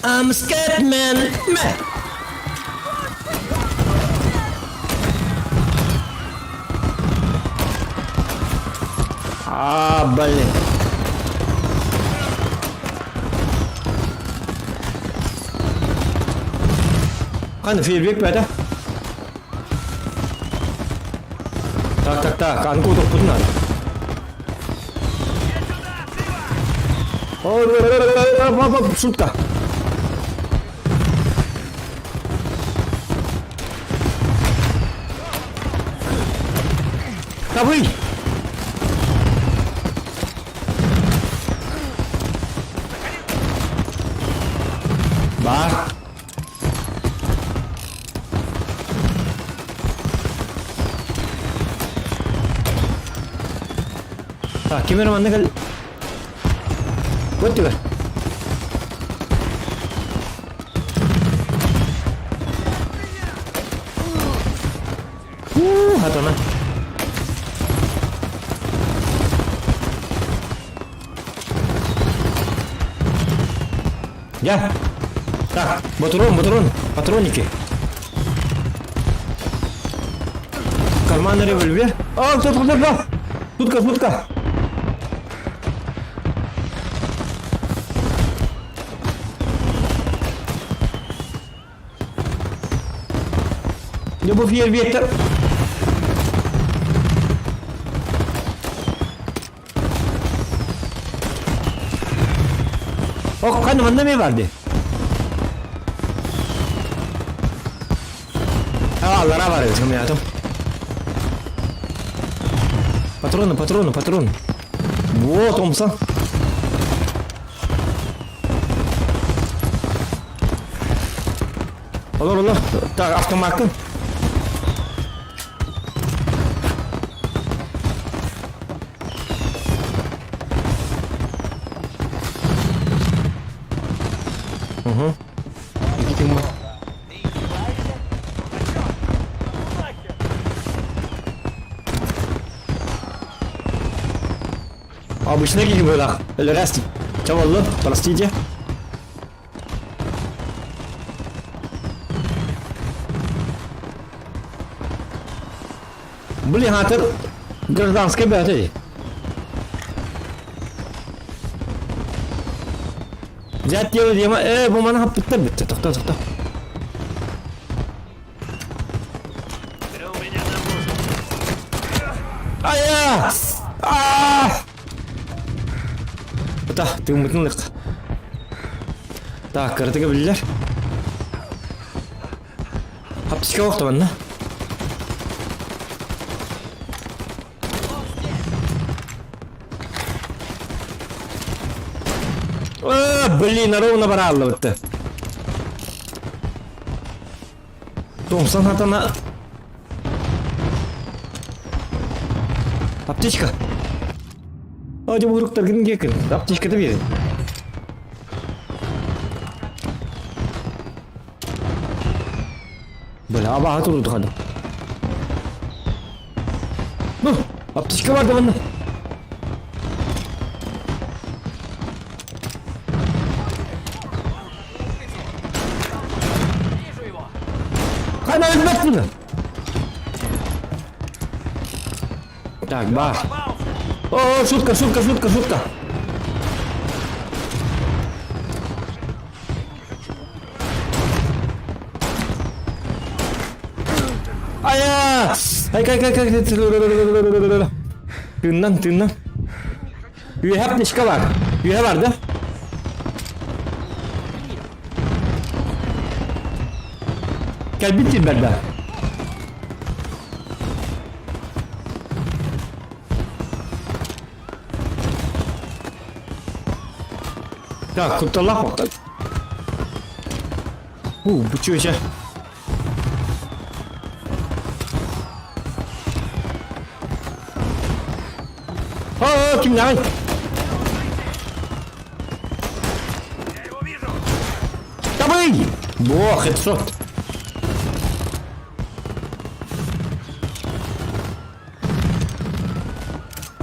[SPEAKER 1] I'm scared man. Блин. Қаны фейерверк бәді? Так, анку ұтып бұдын ады. Шутка. Кабый! Бар. Так, камераманны кел. Вот тебе. Хатана. Я. Так, патрон, патронники. Карманный револьвер. А, кто-то. Сутка. Любовь ветер. О, kanımında mı vardı? Allah'a var ya hayatım. Патроны. Вот, Томпсон. Allah. Так, автоматка. Угу. Обычно какие были? Здрасте. Чего было? Простите. Блин, а это гражданская бета. Взять тело Дима. Bu bana bitti. Tohta. Aya! Так, ты умытнул их. Так, картыга билер. Аптечка вақты банда. Блин, ровно баралла бітті. Томсон атана. Аптечка. Hadi bu uruklar gidin gekin. Aptişkada verin. Böyle abaha durdu kadın. Aptişka vardı bende. Kana ölmek bunu. Так, бах. О, шутка. Aya! Ay. Tından. Üye hep neşka var. Üye vardı. Gel bitir benden. Так, тут лапа. Bu çöşe. Kim lan? Давай! Во, хедшот.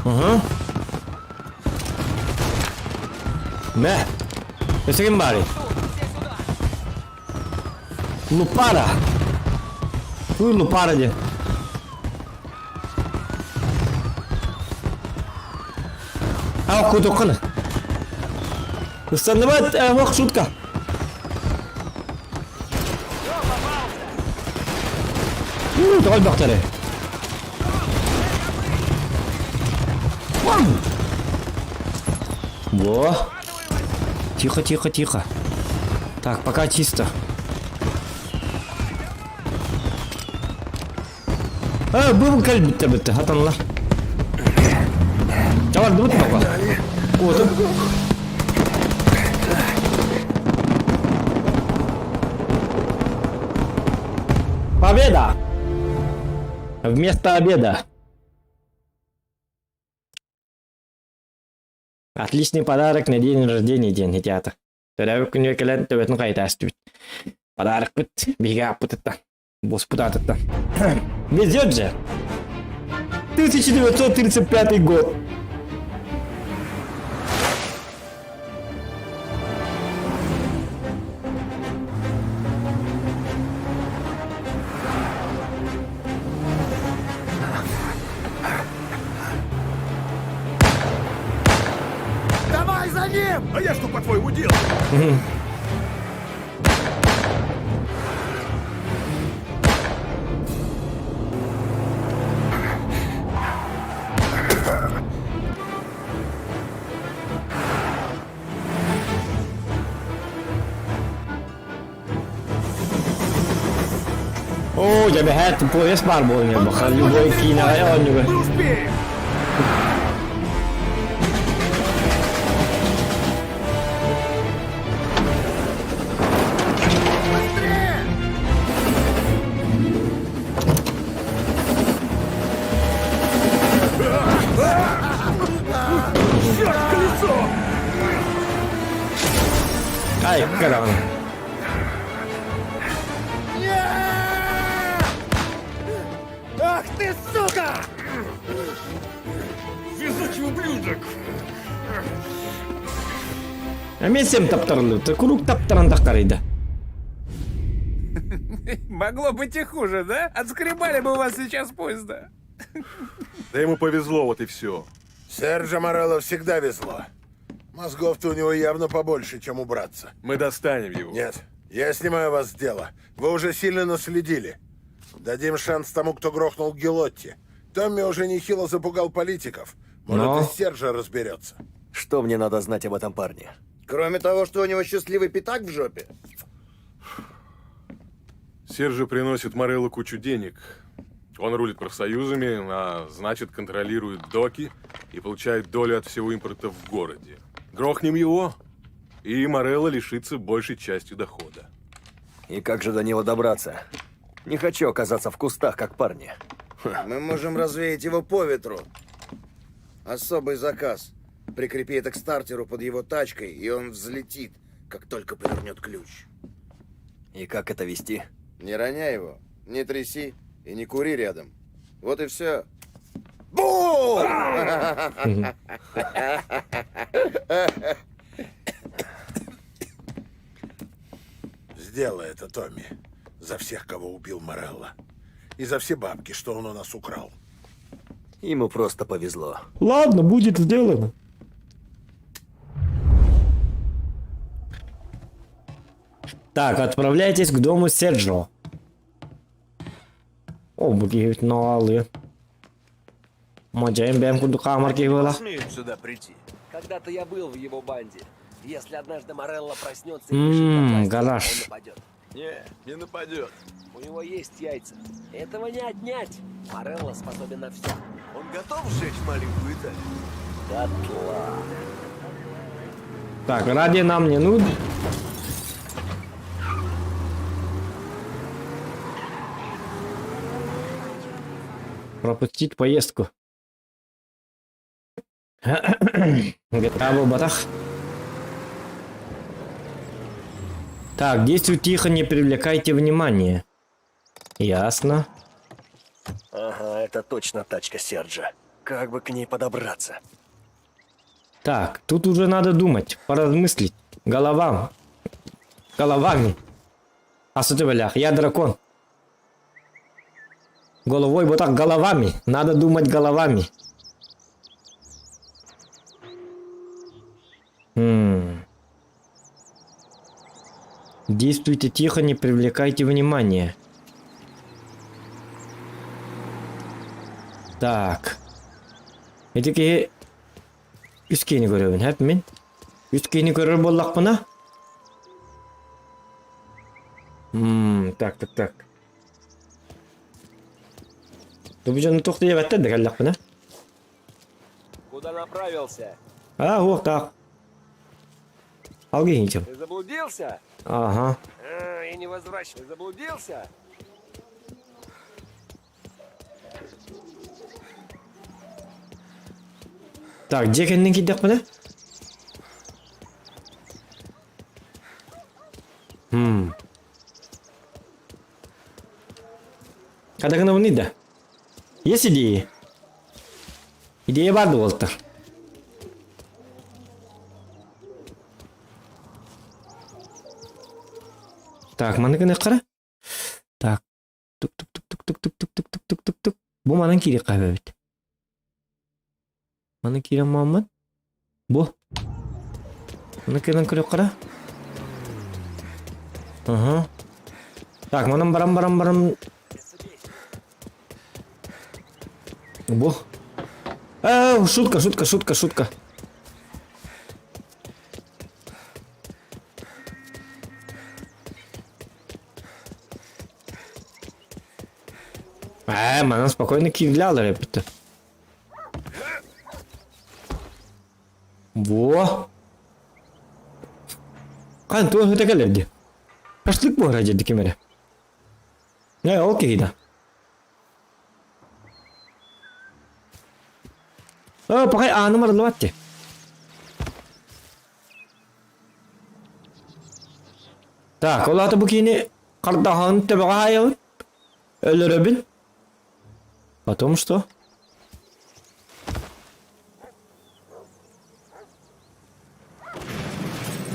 [SPEAKER 1] Ага. Ne? Kesin bari. Lupara. Lupara diye. А кутуканы. Установить вах шутка. Давай бахтаре. Во. Тихо. Так, пока чисто. Был кальбит бітті, хатанлар. Чавар, дұбыт папа. Отып. Победа! Вместо обеда. Отличный подарок на день рождения, день театра. Тогда вы күнге келен төбетін қайта әстібіт. Подарок бұт, бейге аппыт спрятаться. Везет же. 1935 год.
[SPEAKER 10] Давай за ним!
[SPEAKER 7] А я что, по-твоему, делаю?
[SPEAKER 1] О, я бы хотел поезд барбол не бахал, любой кино, я не бы.
[SPEAKER 7] Мы успеем!
[SPEAKER 1] Ай, караван.
[SPEAKER 10] Ах ты, сука!
[SPEAKER 7] Везучий ублюдок!
[SPEAKER 1] А мен сем таптырылды. Ты круг таптыранда қарайды.
[SPEAKER 4] Могло быть и хуже, да? Отскребали бы у вас сейчас поезда.
[SPEAKER 9] Да ему повезло, вот и все.
[SPEAKER 3] Серджо Морелло всегда везло. Мозгов-то у него явно побольше, чем у братца.
[SPEAKER 9] Мы достанем его.
[SPEAKER 3] Нет, я снимаю вас с дела. Вы уже сильно наследили. Дадим шанс тому, кто грохнул Гелотти. Томми уже нехило запугал политиков. Может,
[SPEAKER 1] Но...
[SPEAKER 3] и Сержа разберется.
[SPEAKER 2] Что мне надо знать об этом парне?
[SPEAKER 10] Кроме того, что у него счастливый пятак в жопе.
[SPEAKER 9] Сержа приносит Морелло кучу денег. Он рулит профсоюзами, а значит контролирует доки и получает долю от всего импорта в городе. Грохнем его, и Морелло лишится большей частью дохода.
[SPEAKER 2] И как же до него добраться? Не хочу оказаться в кустах, как парни.
[SPEAKER 10] Мы можем развеять его по ветру. Особый заказ. Прикрепи это к стартеру под его тачкой, и он взлетит, как только повернет ключ.
[SPEAKER 2] И как это вести?
[SPEAKER 10] Не роняй его, не тряси и не кури рядом. Вот и все. Бум!
[SPEAKER 3] Сделай это, Томми. За всех, кого убил Морелло. И за все бабки, что он у нас украл.
[SPEAKER 2] Ему просто повезло.
[SPEAKER 1] Ладно, будет сделано. Так, отправляйтесь к дому Серджо. О, бегают на алы. Маджаем бэм куду камарки было.
[SPEAKER 2] Смеют сюда прийти. Когда-то я был в его банде. Если однажды Морелло проснется и решит напасть,
[SPEAKER 1] гараж.
[SPEAKER 2] он нападет.
[SPEAKER 7] Не нападет.
[SPEAKER 2] У него есть яйца. Этого не отнять. Морелло способен на все.
[SPEAKER 7] Он готов сжечь маленькую Италию?
[SPEAKER 2] Дотла.
[SPEAKER 1] Так, ради нам не нужно. Пропустить поездку. Готово, батах. Так, действуй тихо, не привлекайте внимания. Ясно.
[SPEAKER 2] Ага, это точно тачка Серджа. Как бы к ней подобраться?
[SPEAKER 1] Так, тут уже надо думать, поразмыслить. Головами. А что ты, блях, я дракон. Головой вот так головами. Надо думать головами. Действуйте тихо, не привлекайте внимания. Так. Эдеке үскени көрөбүн, хэп мен? Үскени көрөр боллак мына? Так. Дубжаны тоқты ебәттен де кәлләк мына?
[SPEAKER 2] Куда направился?
[SPEAKER 1] А, вот так. Алгин идем.
[SPEAKER 2] Ты заблудился?
[SPEAKER 1] Ага.
[SPEAKER 2] И не возвращайся. Ты заблудился?
[SPEAKER 1] Так, где кенден кидек мына? Кадагына внида. Есть идеи? Идея бар болтыр. Так, маныкыны кара. Так. Тук. Бу манан кири кабебит. Маны кирен Маммат. Бу. Маныкынан көрөк кара. Ага. Так, манан барам. Бу. Шутка. Манан спокойно кирлялы репеті. Во. Қан туы хүті кәлерді. Паштық бұғыра жеді кемері. Ол кейді. Пақай аным арылы бәтті. Так, ол аты бұл кейіне қардағанын төбіға айылып. Өлірі біл. Потом что?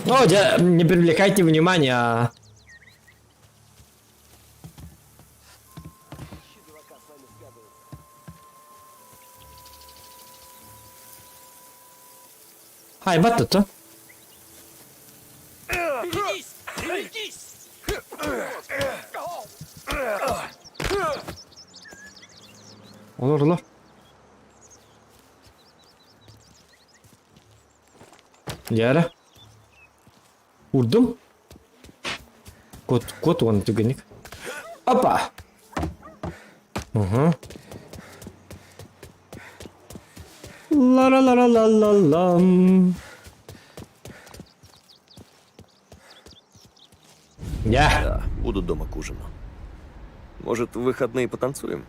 [SPEAKER 1] Не привлекайте внимания. Ай, бат-то. Olur. Yara. Vurdum. Kod onu tükenik. Hoppa. La.
[SPEAKER 2] Да, буду дома к ужину. Может, в выходные потанцуем?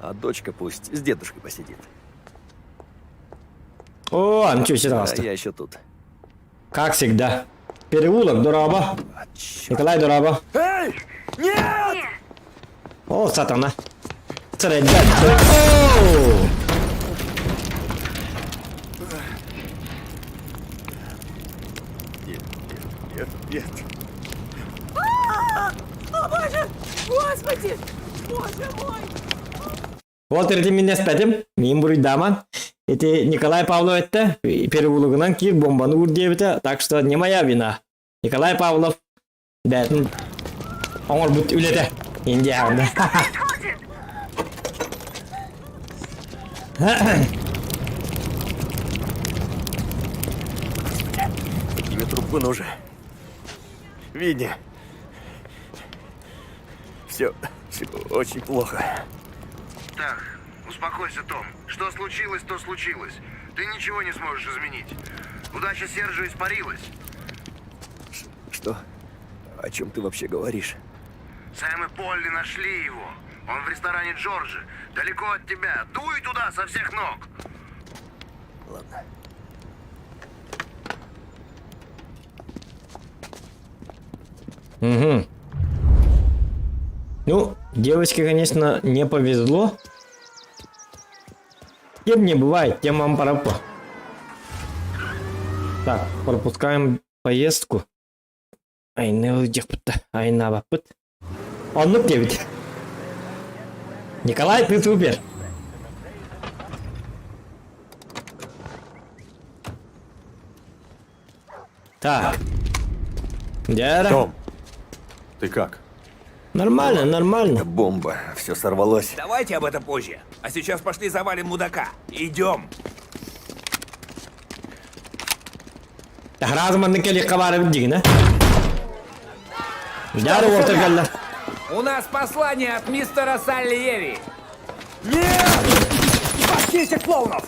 [SPEAKER 2] А дочка пусть с дедушкой посидит.
[SPEAKER 1] О, ну что, сюда.
[SPEAKER 2] Я еще тут.
[SPEAKER 1] Как всегда. Переулок, Дораба. Николай Дораба.
[SPEAKER 2] Эй! Нет!
[SPEAKER 1] О, сатана.
[SPEAKER 2] Нет.
[SPEAKER 6] О, боже! Господи! Боже мой!
[SPEAKER 1] Вот это меня спетим. Мин буруй даман. Это Николай Павлов это. Переулогынан кир бомбаны урдебіті. Так что не моя вина. Николай Павлов. Да, оңыр бұт үлеті. Енді ағында.
[SPEAKER 2] Тебе трупы нужен. Видни. Все очень плохо.
[SPEAKER 3] Так, успокойся, Том. Что случилось, то случилось. Ты ничего не сможешь изменить. Удача Сержа испарилась.
[SPEAKER 2] Что? О чем ты вообще говоришь?
[SPEAKER 3] Сэм и Полли нашли его. Он в ресторане Джорджи. Далеко от тебя. Дуй туда со всех ног.
[SPEAKER 2] Ладно.
[SPEAKER 1] Угу. Ну, девочке, конечно, не повезло. Кем не бывает, тем вам пора. Так, пропускаем поездку. Айна бапыт. Он ну 9. Николай, ты супер. Так. Дяра.
[SPEAKER 9] Том, ты как?
[SPEAKER 1] Нормально.
[SPEAKER 2] Бомба. Все сорвалось.
[SPEAKER 7] Давайте об этом позже. А сейчас пошли завалим мудака. Идем.
[SPEAKER 1] Так, разом на келе кавары дигна. Дяра Уолтер.
[SPEAKER 4] У нас послание от мистера Сальери.
[SPEAKER 7] Спаси этих клоунов!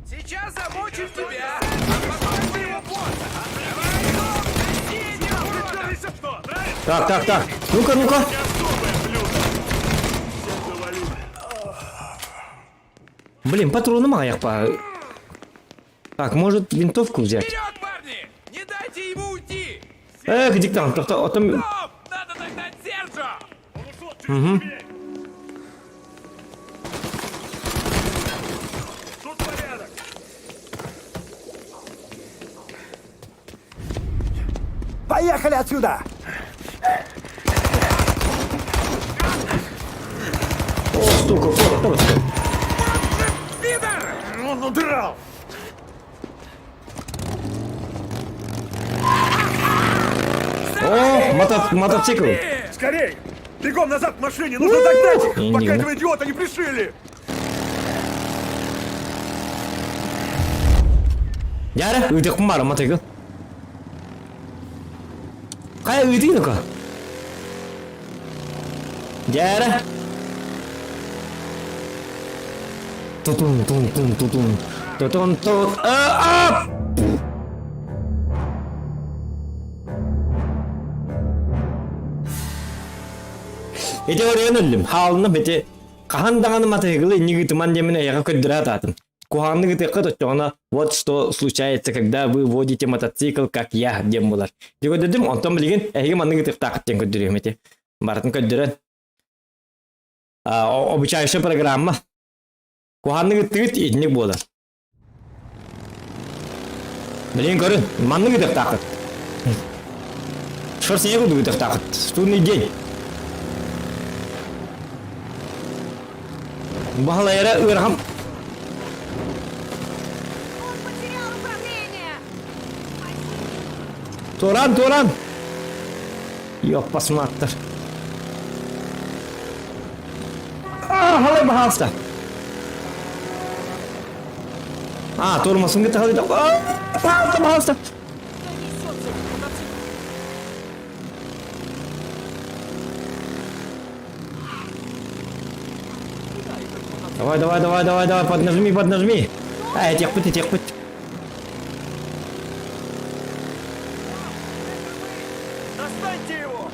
[SPEAKER 4] Сейчас замочим тебя, а потом твоего босса.
[SPEAKER 1] Так. Ну-ка. Блин, патроны маяк по. Так, может винтовку взять?
[SPEAKER 4] Вперед, парни! Не дайте ему уйти!
[SPEAKER 1] Где там? Там...
[SPEAKER 4] Надо догнать Сержа!
[SPEAKER 1] Угу.
[SPEAKER 4] Тут порядок!
[SPEAKER 8] Поехали отсюда!
[SPEAKER 1] О, сука, вот.
[SPEAKER 4] Пидор! Он удрал!
[SPEAKER 1] О, мотоцикл.
[SPEAKER 4] Скорей! Бегом назад к машине! Нужно догнать их,
[SPEAKER 1] Не,
[SPEAKER 4] пока
[SPEAKER 1] не.
[SPEAKER 4] этого идиота не пришили!
[SPEAKER 1] Яра, udah kemana motocycle? Kayak gitu kok. Yara. Tutun. Up. Эти оренэллим хаална бете кахандаганы мотоциклы ниги туман демине яга көддүрататын. Куханны гытыкка точона вот что случается, когда вы водите мотоцикл, как я, дем булар. Диго дедим, онтон билген эги манны гытык такыттен көддүрөмете. Бартын көддүрөн. Обучающая программа. Куханны гытык идник болар. Билген көрүн, манны гытык такыт. Шорсеге гытык такыт. Студный день. Бахалайра уйрахам.
[SPEAKER 6] Он потерял управление!
[SPEAKER 1] Туран. Yok basmaktır. Halay bahalsa. Durmasın git halay da. Bahalsa. Давай, поднажми. Тех путь.
[SPEAKER 4] Достаньте его!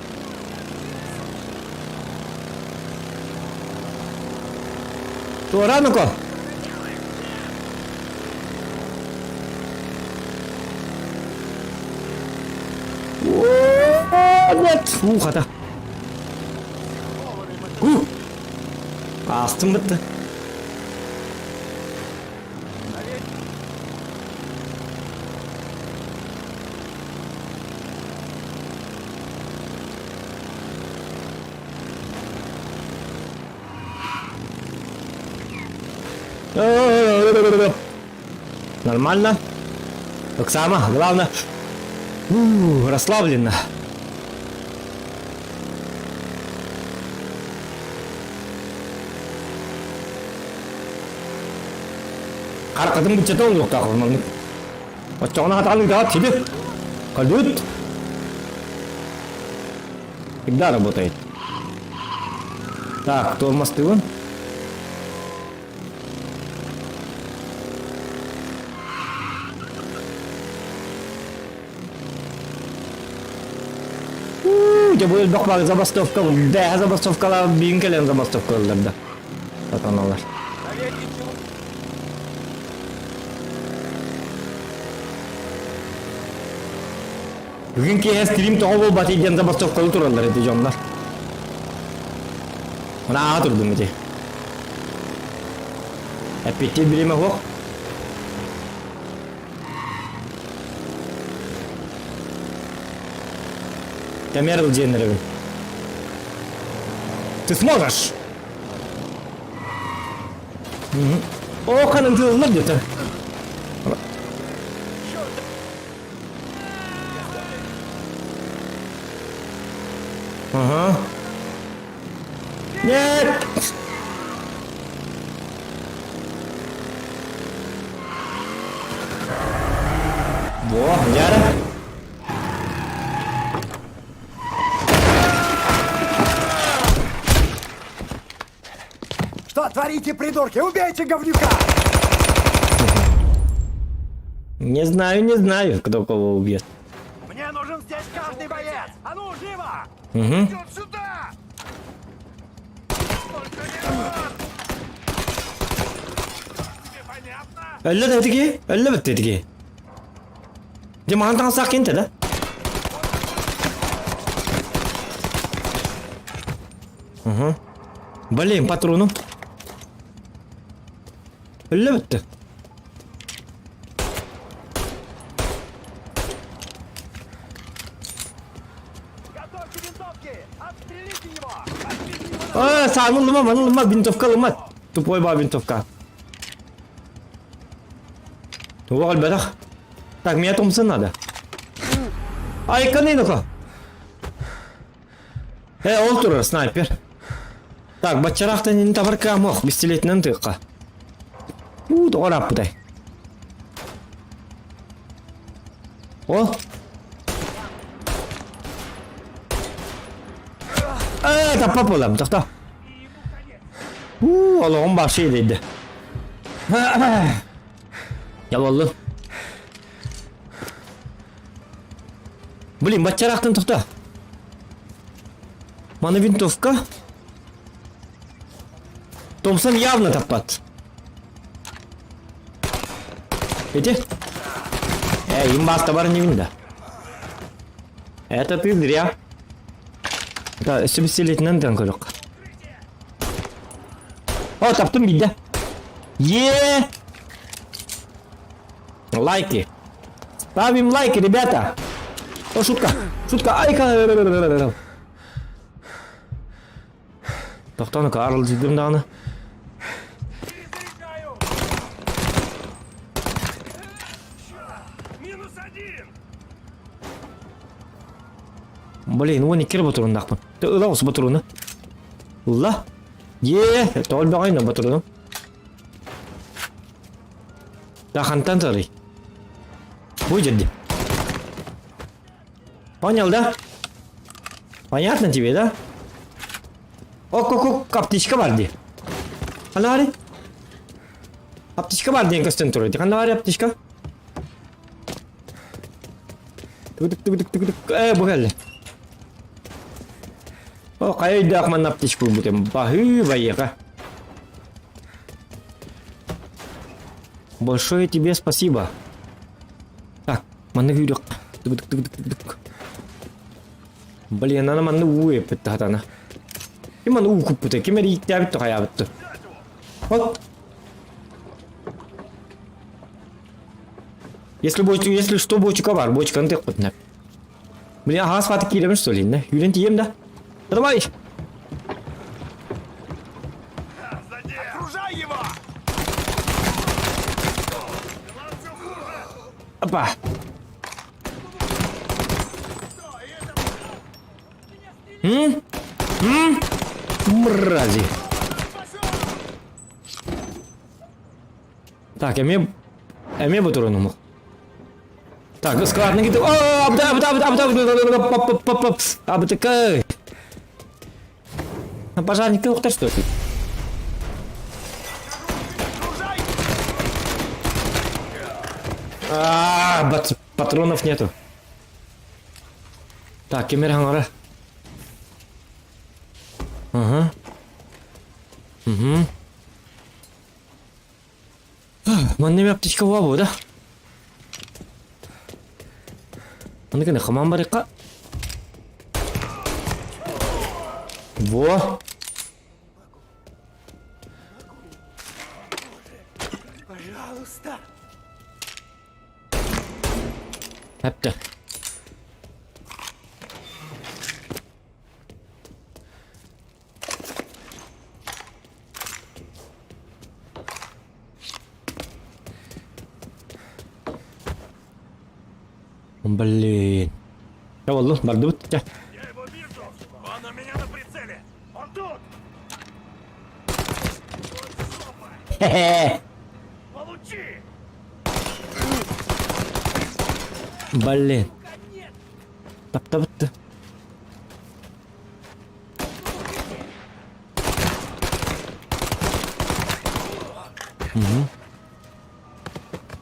[SPEAKER 1] Турану-ка. Нет, ухо-то. Астым бітті. Нормально. Оксана, главное. Расслабленно. Аркадым бюджетом yok так он. Вот что она там да тебе. Колют. Всегда работает. Так, тормоз вон. Я буду бақпақ забастовка, да, забастовкалар бейінкелен забастовкаларда. Сатаналар. Бүгін кейін стрим тоғы бол бат еден забастовкалы тұралар еді жонлар. Мына аға тұрдым еді. Әппетте білеме хоқ. Камерл Дженнеровый. Ты сможешь? О, канал ты узнал где-то. Ага. Нет! Во, Яра.
[SPEAKER 8] Что творите, придурки? Убейте говнюка!
[SPEAKER 1] Не знаю, кто кого убьет.
[SPEAKER 4] Мне нужен здесь каждый боец! А ну, живо!
[SPEAKER 1] Угу.
[SPEAKER 4] Идет сюда! Только не рад! Тебе понятно?
[SPEAKER 1] Ölü bitti. Cemağın sakin de. Ага. Блин, патрону. Лёбт. Сану лыма, винтовка лыма. Тупой ба винтовка. Тугал бедах. Так, меня Томпсон надо. Ай, канину-ка. Ол тур, снайпер. Так, бачарахта не табарка мох, бестилетнен тыка. Дорап будай. О. Таппап болам, тоқта. Аллахым башы дейді. Ялваллы. Блин, бачарахтан тоқта. Мана винтовка. Томпсон явно таппат. Эти? Им баста бар не винда. Это ты зря. Да, себеселить нанден көрөк. О, таптым биде. Лайки. Ставим лайки, ребята. О, шутка. Шутка. Айка. Тоқтаны-ка арыл жидым дағыны. Блин, он не кер батурун дақпын. Ты ұла осы батуруны. Ұла. Тоғыл бағайна батуруны. Дақантан сарый. Бой жерде. Понял, да? Понятно тебе, да? О, аптечка бар де. Қанда бар? Аптечка бар деген көстен тұр. Қанда бар аптечка? Бұл әлі. О, қайда ақман аптечку бұтем. Бахы байеға. Большое тебе спасибо. Так, маны күйрек. Блин, ана маны уе бітті хатана. Кеман у көп бұты, кемер икті әбітті қая бітті. Вот. Если что, бочка бар, бочканы тек бұтын әп. Блин, ағас фаты кейлемін что ли, не? Юлен тием да? Давай!
[SPEAKER 3] Окружай его!
[SPEAKER 1] Опа! Мрази! Так, я батурону мог. Так, складно где-то. О, абдакай. А пожарник ты ухтер что ли? Патронов нету. Так, кемер хангара. Ага. Угу. Маннеме аптечка вабу, да? Аны кene хаман бар ика. Во.
[SPEAKER 4] Пожалуйста.
[SPEAKER 1] Әпті. Блин. Я валлах, бардут.
[SPEAKER 4] Я его вижу. Он у меня на прицеле. Он тут.
[SPEAKER 1] Хе-хе.
[SPEAKER 4] Получи.
[SPEAKER 1] Блин. Тап-тап-тап.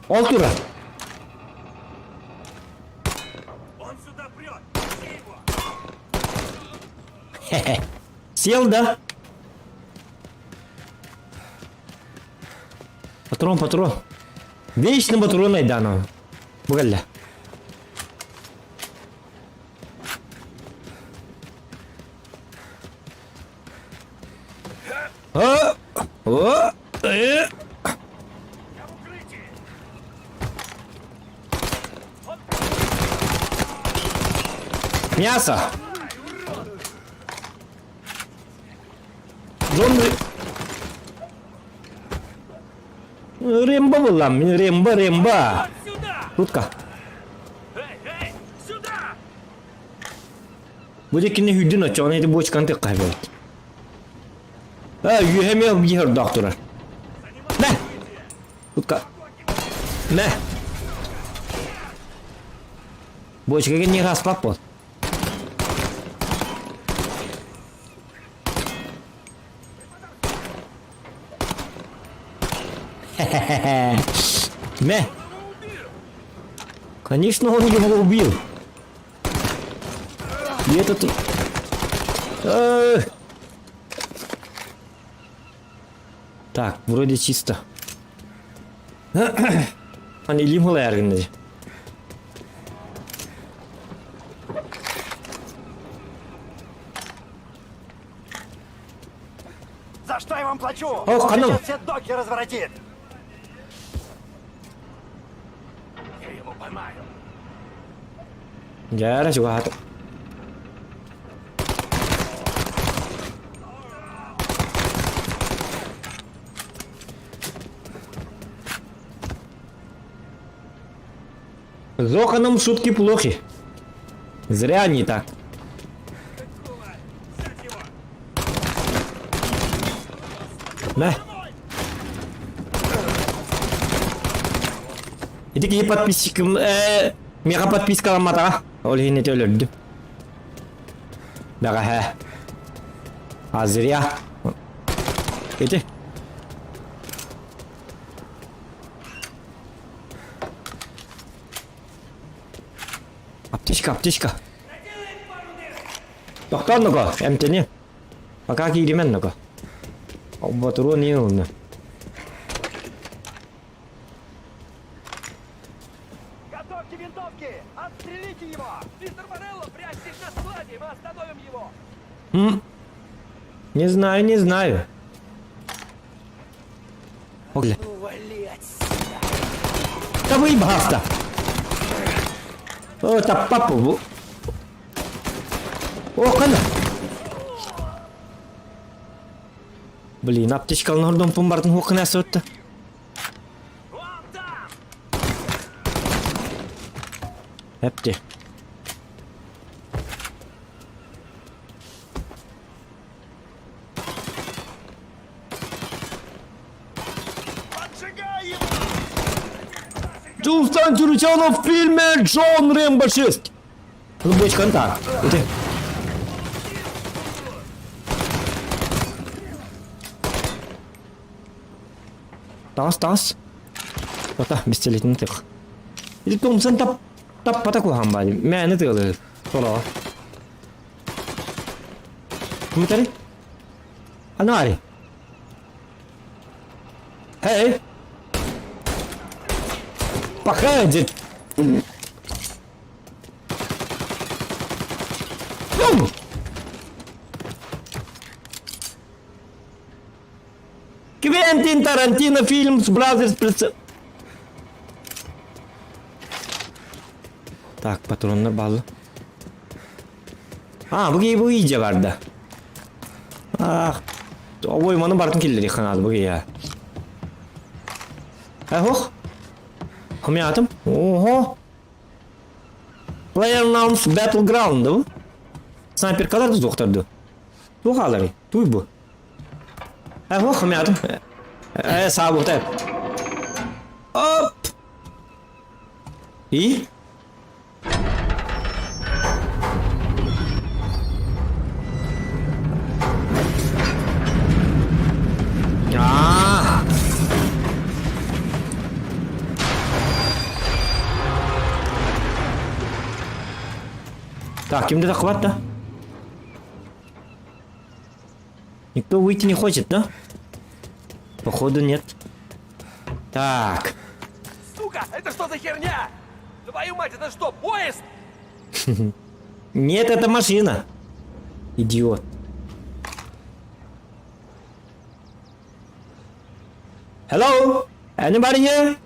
[SPEAKER 1] Олтура.
[SPEAKER 4] Он сюда прет. Его.
[SPEAKER 1] Хе-хе. Сел, да? Патрон. Вечно патрон найдано. Бугальля. О! О! Мясо! Зомби! Рембо был там, Рембо! Шутка.
[SPEAKER 4] Эй, сюда!
[SPEAKER 1] Bu dekini hüddün açığına edi bu çıkan tek kahve. Ha, yüheme bir yer doktora. Ne? Şutka. Ne? Bu çıkan ne raspak bu? Не. Конечно, он его убил. И этот... Так, вроде чисто. Они лимгалы аргенды.
[SPEAKER 8] За что я вам плачу?
[SPEAKER 1] Ох,
[SPEAKER 8] Он
[SPEAKER 1] ну.
[SPEAKER 8] сейчас все доки разворотит.
[SPEAKER 1] Jarang juga hati. Зоханом шутки плохи. Зря они так. Да. Это какие подписчики? Мега подписка мата. Олeh ini terlalu. Dah kah? Azria. Itu. Аптечка. Доктор ну-ка, эмтени. Пока киримен ну-ка. Обватру не умно.
[SPEAKER 4] Готовьте винтовки! Отстрелите его! Мистер Морелло, прячьтесь на складе, мы остановим его!
[SPEAKER 1] Не знаю. Огля. Да выебался! О, та папу. О, кана. Блин, аптечка нордом помбартын хокна сотта. Эпти. Джулстан Тюрчанов в фильме Джон Рэмбо 6. Любой контакт. Иди. Тас. Пота, бесцелительный тых. Или Томсон тап патаку хамбали. Мяне тылы. Толо. Кумитари? Анари. Эй! Походит. Квентин Тарантино фильм с Бразерс прицел. Так, патронlar bağlı. Ha, bu iyice vardı. Ah. O oymanın bartın killeri yıkanadı bu ya. Hoh. Хомятым? Ого! PlayerUnknown's Battleground bu. Снайпер kadar da doktordu. Tuğaları, tuy bu. Ho, хомятым. Sağ bu tep. Hop! И? Так, кем-то захват, да? Никто выйти не хочет, да? Походу нет. Так.
[SPEAKER 4] Сука, это что за херня? Твою мать, это что, поезд?
[SPEAKER 1] Нет, это машина. Идиот. Hello? Anybody here?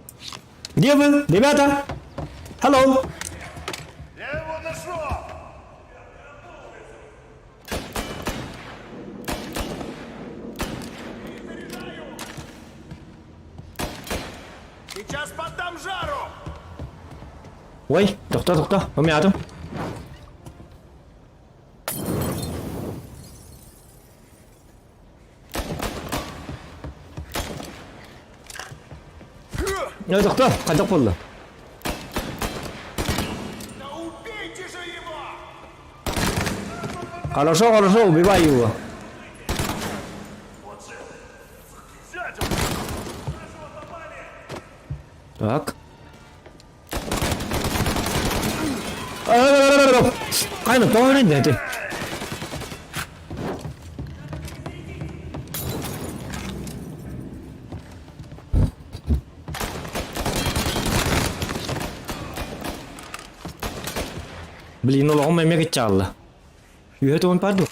[SPEAKER 1] Где вы, ребята? Hello?
[SPEAKER 7] Я его нашел!
[SPEAKER 2] Сейчас поддам жару!
[SPEAKER 1] Ой, тоқта, умятым. Тоқта, қайдақ болды.
[SPEAKER 7] Да убейте же его!
[SPEAKER 1] Хорошо, убивай его. Так. Қайны, тоғырын дәді. Блин, ну лоғым әмек етчалды. Үйеті он парду.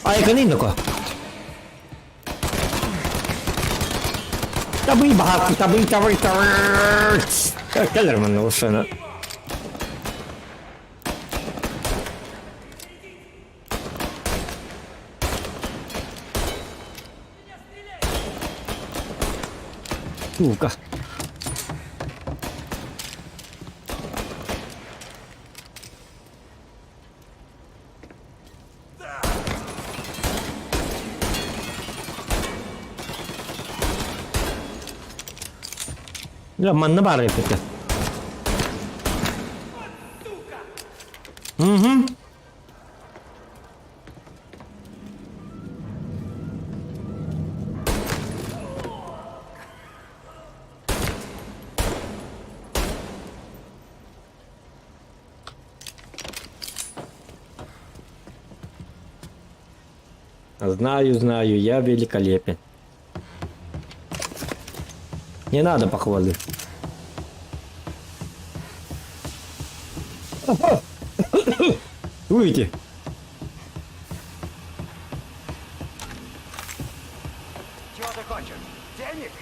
[SPEAKER 1] Ай, канинно-ка. Табый, бахак, табый. Келлерман, ушана. Сука. Манна бары это. Угу. Знаю, я великолепен. Не надо похвалы. Уйди.
[SPEAKER 8] Чего ты хочешь? Денег?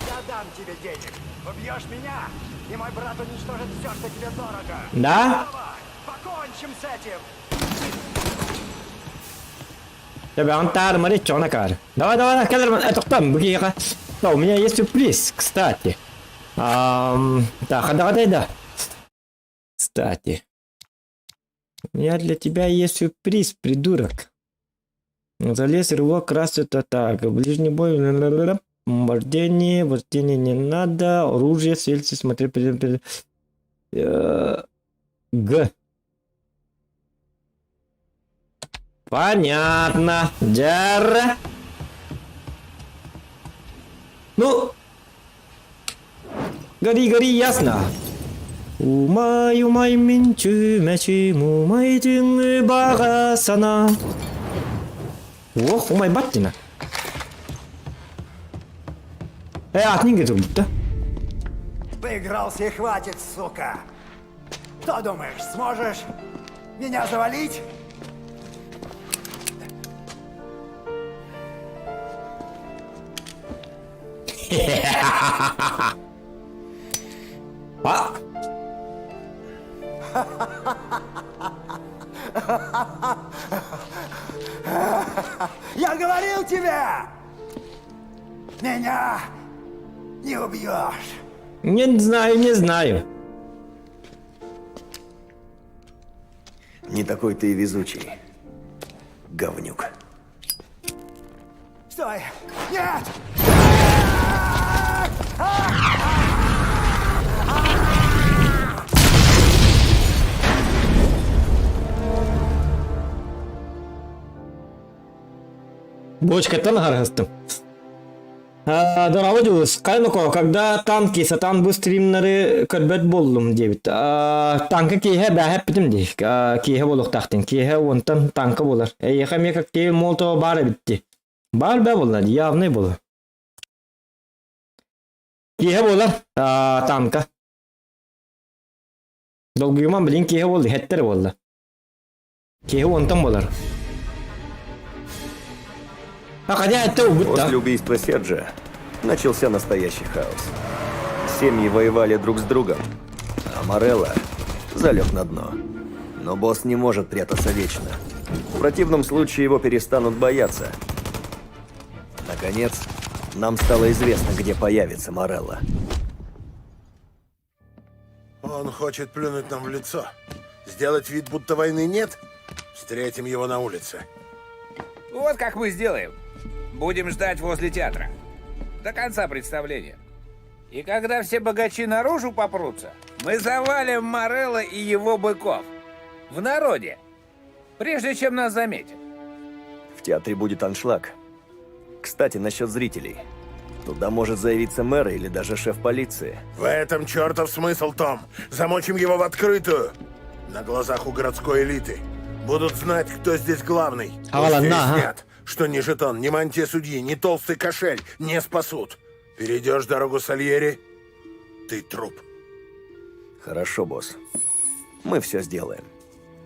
[SPEAKER 8] Я дам тебе денег. Убьешь меня, и мой брат уничтожит все, что тебе дорого.
[SPEAKER 1] Да?
[SPEAKER 8] Давай, покончим с этим.
[SPEAKER 1] Тебя он тармарит, что на кар. Давай, Келлерман, это там, бегиха. Да, у меня есть сюрприз, кстати. Так, да. Кстати. У меня для тебя есть сюрприз, придурок. Залез, рывок, раз это так. Ближний бой. Вождение не надо. Оружие, сельцы, смотри. Г. Понятно. Джар. Ну. Гори, ясно. Умай, минчу, мечи, мумай, тин, багасана. Ох, умай, баттина. От них это будет, да?
[SPEAKER 8] Поигрался и хватит, сука. Что думаешь, сможешь меня завалить?
[SPEAKER 1] А?
[SPEAKER 8] Я говорил тебе! Меня не убьешь.
[SPEAKER 1] Не знаю.
[SPEAKER 2] Не такой ты и везучий, говнюк.
[SPEAKER 8] Стой! Нет!
[SPEAKER 1] Бочка-то награстым. Дораводилось. Кайнуко, когда танки сатан быстримнары көрбөт болдум дебит. Танка киһе бәһәп битим ди. Киһе болук тахтын. Киһе онтан танка болар. Эйха мека киһе молто бары битти. Бар бә болар, явный болар. Киһе болар танка. Dolguyman bilin kehe oldu, hetter oldu. Kehe ondan bolar. А хотя это убыт, да?
[SPEAKER 2] После убийства Серджа начался настоящий хаос. Семьи воевали друг с другом, а Морелло залег на дно. Но босс не может прятаться вечно. В противном случае его перестанут бояться. Наконец, нам стало известно, где появится Морелло.
[SPEAKER 3] Он хочет плюнуть нам в лицо. Сделать вид, будто войны нет? Встретим его на улице.
[SPEAKER 8] Вот как мы сделаем. Будем ждать возле театра. До конца представления. И когда все богачи наружу попрутся, мы завалим Морелло и его быков. В народе. Прежде чем нас заметят.
[SPEAKER 2] В театре будет аншлаг. Кстати, насчет зрителей. Туда может заявиться мэр или даже шеф полиции.
[SPEAKER 3] В этом чертов смысл, Том. Замочим его в открытую. На глазах у городской элиты. Будут знать, кто здесь главный. Пусть выяснят, что ни жетон, ни мантия судьи, ни толстый кошель не спасут. Перейдешь дорогу Сальери, ты труп.
[SPEAKER 2] Хорошо, босс. Мы все сделаем.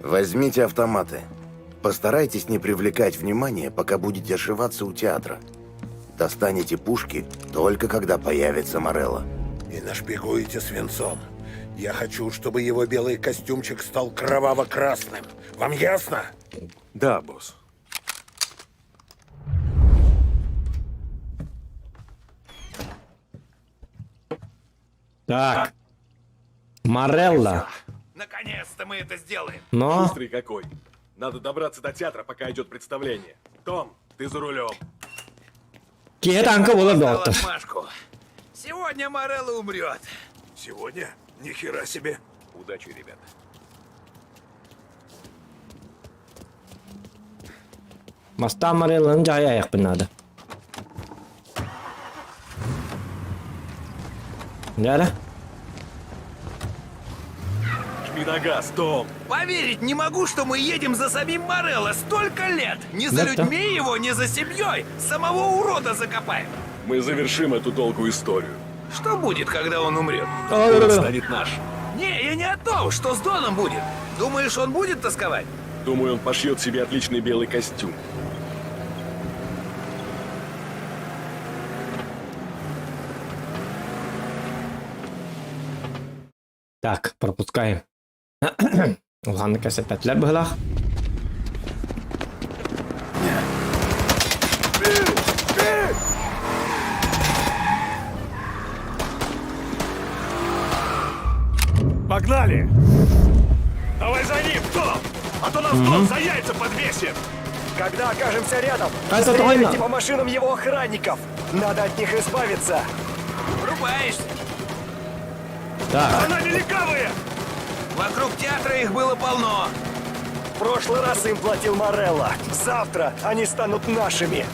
[SPEAKER 10] Возьмите автоматы. Постарайтесь не привлекать внимания, пока будете ошиваться у театра. Достанете пушки только когда появится Морелло.
[SPEAKER 3] И нашпигуете свинцом. Я хочу, чтобы его белый костюмчик стал кроваво-красным. Вам ясно?
[SPEAKER 9] Да, босс.
[SPEAKER 1] Так. Морелло.
[SPEAKER 8] Наконец-то мы это сделаем.
[SPEAKER 1] Но...
[SPEAKER 9] Шустрый какой. Надо добраться до театра, пока идет представление. Том, ты за рулем.
[SPEAKER 1] Kehe tanka bolar доктор.
[SPEAKER 8] Отмашку. Сегодня Морелло умрет.
[SPEAKER 7] Сегодня? Ни хера себе.
[SPEAKER 9] Удачи, ребята.
[SPEAKER 1] Masta Morello'nun joyi ayak binadi. Nere?
[SPEAKER 9] Жми на газ, Том.
[SPEAKER 8] Поверить не могу, что мы едем за самим Морелло столько лет. Не за
[SPEAKER 1] Да-то.
[SPEAKER 8] людьми его, не за семьей. Самого урода закопаем.
[SPEAKER 9] Мы завершим эту долгую историю.
[SPEAKER 8] Что будет, когда он умрет?
[SPEAKER 9] Он станет нашим.
[SPEAKER 8] Не, я не о том, что с Доном будет. Думаешь, он будет тосковать?
[SPEAKER 9] Думаю, он пошьет себе отличный белый костюм.
[SPEAKER 1] Так, пропускаем. Улганны кәсәпәтләр булах.
[SPEAKER 7] Погнали! Давай за ним, Том! А то нас Том за яйца подвесит!
[SPEAKER 2] Когда окажемся рядом,
[SPEAKER 1] Это
[SPEAKER 2] стреляйте
[SPEAKER 1] тройно.
[SPEAKER 2] по машинам его охранников. Надо от них избавиться.
[SPEAKER 8] Врубаешься.
[SPEAKER 1] Так,
[SPEAKER 7] Она великовые!
[SPEAKER 8] Вокруг театра их было полно.
[SPEAKER 2] В прошлый раз им платил Морелло. Завтра они станут нашими.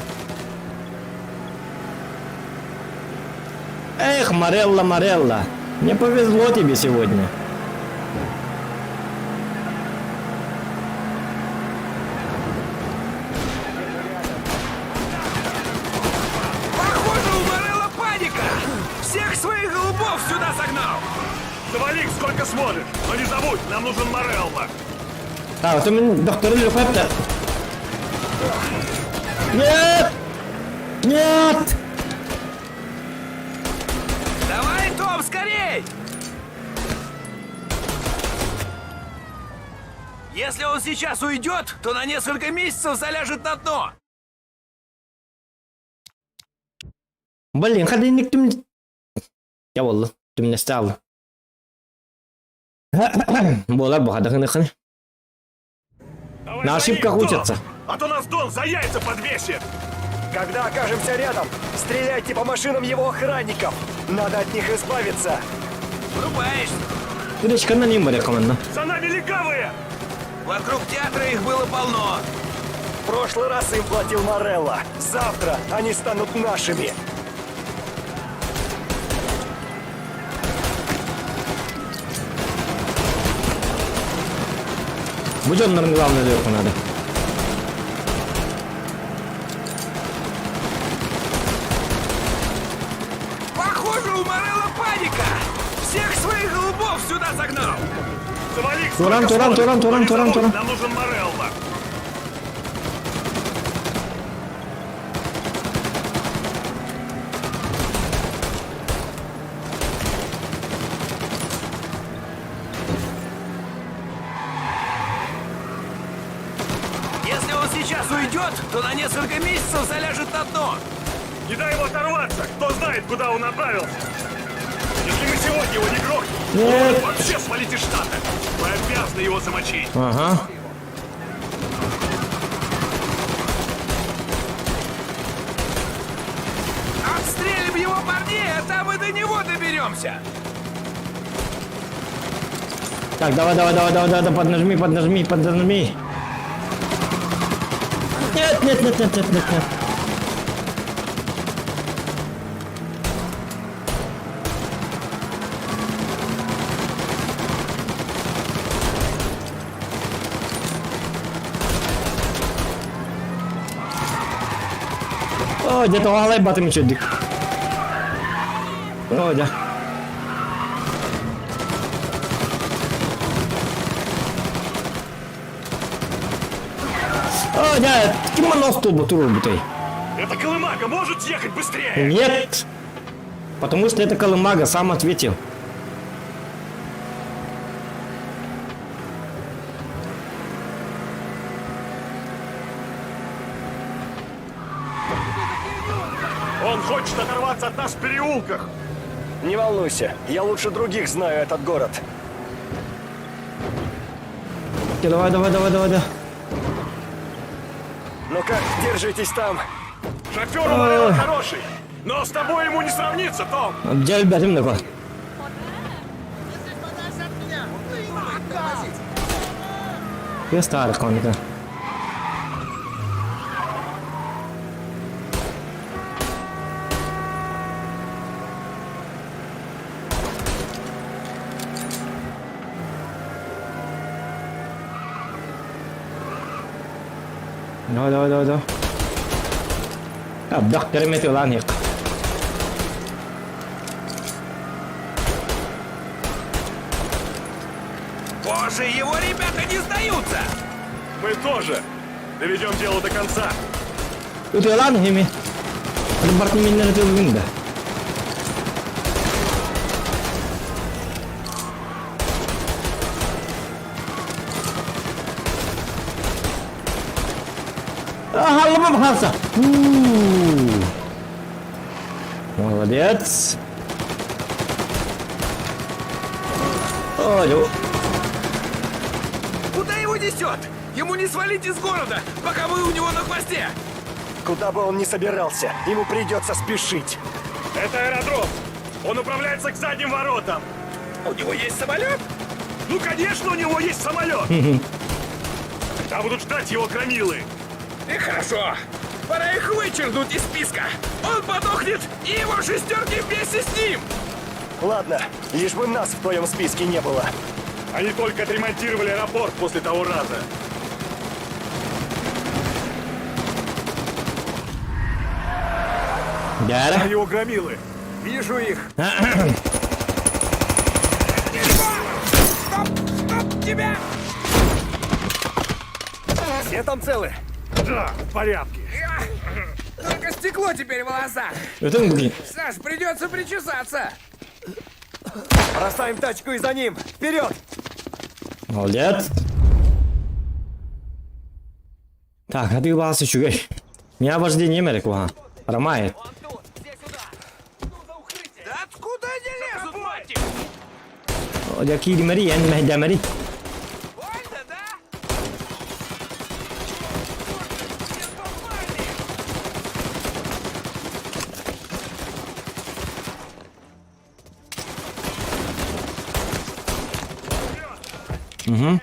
[SPEAKER 1] эх, Морелло, Морелло. Не повезло тебе сегодня.
[SPEAKER 8] Похоже, у Морелло паника. Всех своих голубов сюда загнал.
[SPEAKER 7] Завали их сколько сможешь! Но не забудь, нам нужен Морелло!
[SPEAKER 1] Так, вот мен доктор Люфетта. Нет! Нет!
[SPEAKER 8] Давай, Том, скорей! Если он сейчас уйдет, то на несколько месяцев заляжет на дно.
[SPEAKER 1] Блин, ходильник тüm... Ya Allah, tümneste aldı. Болар bu kadar хны.
[SPEAKER 7] Давай
[SPEAKER 1] На
[SPEAKER 7] за
[SPEAKER 1] ошибках
[SPEAKER 7] ним,
[SPEAKER 1] учатся.
[SPEAKER 7] Том! А то нас Дон за яйца подвесит!
[SPEAKER 2] Когда окажемся рядом, стреляйте по машинам его охранников. Надо от них избавиться.
[SPEAKER 8] Врубаешься.
[SPEAKER 1] Курочка на ним были команда.
[SPEAKER 7] За нами легавые!
[SPEAKER 8] Вокруг театра их было полно.
[SPEAKER 2] В прошлый раз им платил Морелло. Завтра они станут нашими.
[SPEAKER 1] Будь он, наверное, главное дверку надо.
[SPEAKER 8] Похоже, у Морелло паника. Всех своих голубов сюда загнал.
[SPEAKER 9] Завали!
[SPEAKER 1] Туран, Туран, Туран, Туран, Туран, Туран.
[SPEAKER 9] Нам нужен Морелло!
[SPEAKER 8] Если он сейчас уйдет, то на несколько месяцев заляжет на дно.
[SPEAKER 9] Не дай ему оторваться! Кто знает, куда он направился! Если мы сегодня его не грохнем,
[SPEAKER 1] Нет.
[SPEAKER 9] то он вообще свалить из штата! Мы обязаны его замочить!
[SPEAKER 1] Ага.
[SPEAKER 8] Отстрелим его парней, а там и до него доберемся.
[SPEAKER 1] Так, давай, давай, давай, давай, давай, поднажми, поднажми, поднажми. Нет, нет, нет, нет, нет, нет, нет. Oh, jatuh hal lebat ini cuy. Oh, ya. Oh, ya. Gimana автобус turun betul?
[SPEAKER 9] Это Колымага может ехать быстрее!
[SPEAKER 1] Нет. Потому что это Колымага сам ответил.
[SPEAKER 9] Он хочет оторваться от нас в переулках!
[SPEAKER 12] Не волнуйся, я лучше других знаю этот город.
[SPEAKER 1] Давай, давай, давай, давай, давай.
[SPEAKER 12] Ну-ка, держитесь там.
[SPEAKER 9] Шофер у Морелло хороший, но с тобой ему не сравнится, Том!
[SPEAKER 1] Gel benimle koy. Ya старый коника. Давай, давай, давай, давай. Abdak dari meti lan ya.
[SPEAKER 8] Боже, его ребята не сдаются!
[SPEAKER 9] Мы тоже доведем дело до конца!
[SPEAKER 1] Itu lan ini. Departemennya itu winda. Ah, лома бахался. Молодец. Ой,
[SPEAKER 8] Куда его несет? Ему не свалить из города, пока вы у него на хвосте!
[SPEAKER 12] Куда бы он ни собирался, ему придется спешить.
[SPEAKER 9] Это аэродром! Он управляется к задним воротам!
[SPEAKER 8] У него есть самолет?
[SPEAKER 9] Ну, конечно, у него есть самолет! Там будут ждать его громилы!
[SPEAKER 8] И хорошо. Пора их вычеркнуть из списка. Он подохнет, и его шестерки вместе с ним.
[SPEAKER 12] Ладно, лишь бы нас в твоем списке не было.
[SPEAKER 9] Они только отремонтировали аэропорт после того раза.
[SPEAKER 1] Гара.
[SPEAKER 9] Его громилы! Вижу их!
[SPEAKER 8] Стоп! Стоп! Тебя!
[SPEAKER 12] Все там целы?
[SPEAKER 9] Да, в порядке.
[SPEAKER 8] Только стекло теперь в волосах.
[SPEAKER 1] Это блин.
[SPEAKER 8] Саш, придется причесаться.
[SPEAKER 12] Бросаем тачку и за ним! Вперед!
[SPEAKER 1] Молодец. Так, hadi bahası şu gay. Меня вождение Америку, ага. Ромает.
[SPEAKER 8] Да откуда они лезут, мать их?
[SPEAKER 1] Я киди Мари, я не махида Мари.
[SPEAKER 8] Больно, да?
[SPEAKER 1] Угу.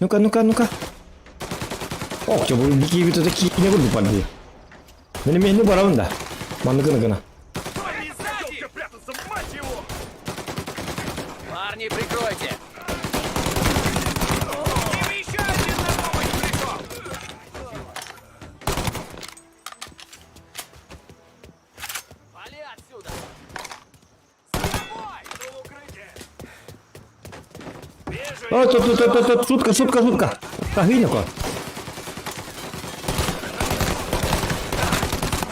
[SPEAKER 1] Ну-ка, ну-ка, ну-ка. Ох, что вы такие вид такие не буду падать. Да не меня бараунда. Мана-гана-гана.
[SPEAKER 9] Прятаться, мать его!
[SPEAKER 8] Парни, прикройте. Им еще один на помощь пришел. Вали отсюда.
[SPEAKER 1] О, тут, сутка. Так, видно-ка.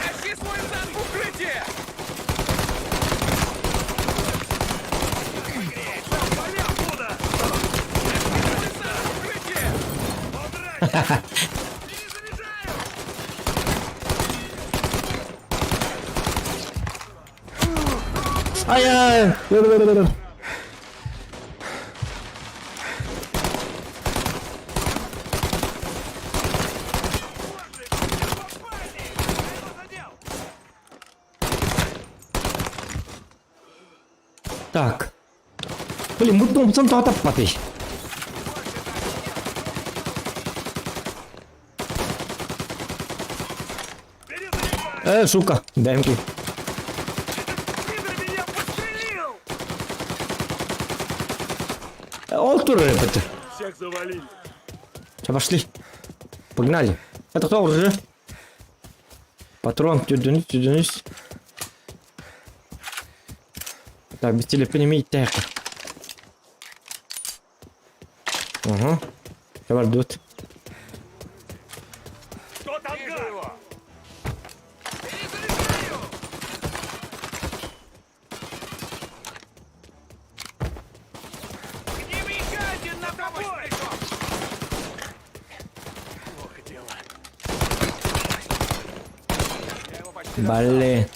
[SPEAKER 8] Тащи свой зад в укрытие!
[SPEAKER 1] Ай-яй! Так. Блин, мы дом сам так потыш. Сука, дай-ки. Олтур, ребята.
[SPEAKER 5] Всех завалили.
[SPEAKER 1] Все, пошли. Погнали. Это кто уже? Патрон, тюдюнись. Так, без телепнемии тяжко. Ага. Давай ждут.
[SPEAKER 5] Кто там его?
[SPEAKER 8] К ним еще один на помощь пришел!
[SPEAKER 5] Плохо дело.
[SPEAKER 1] Блин.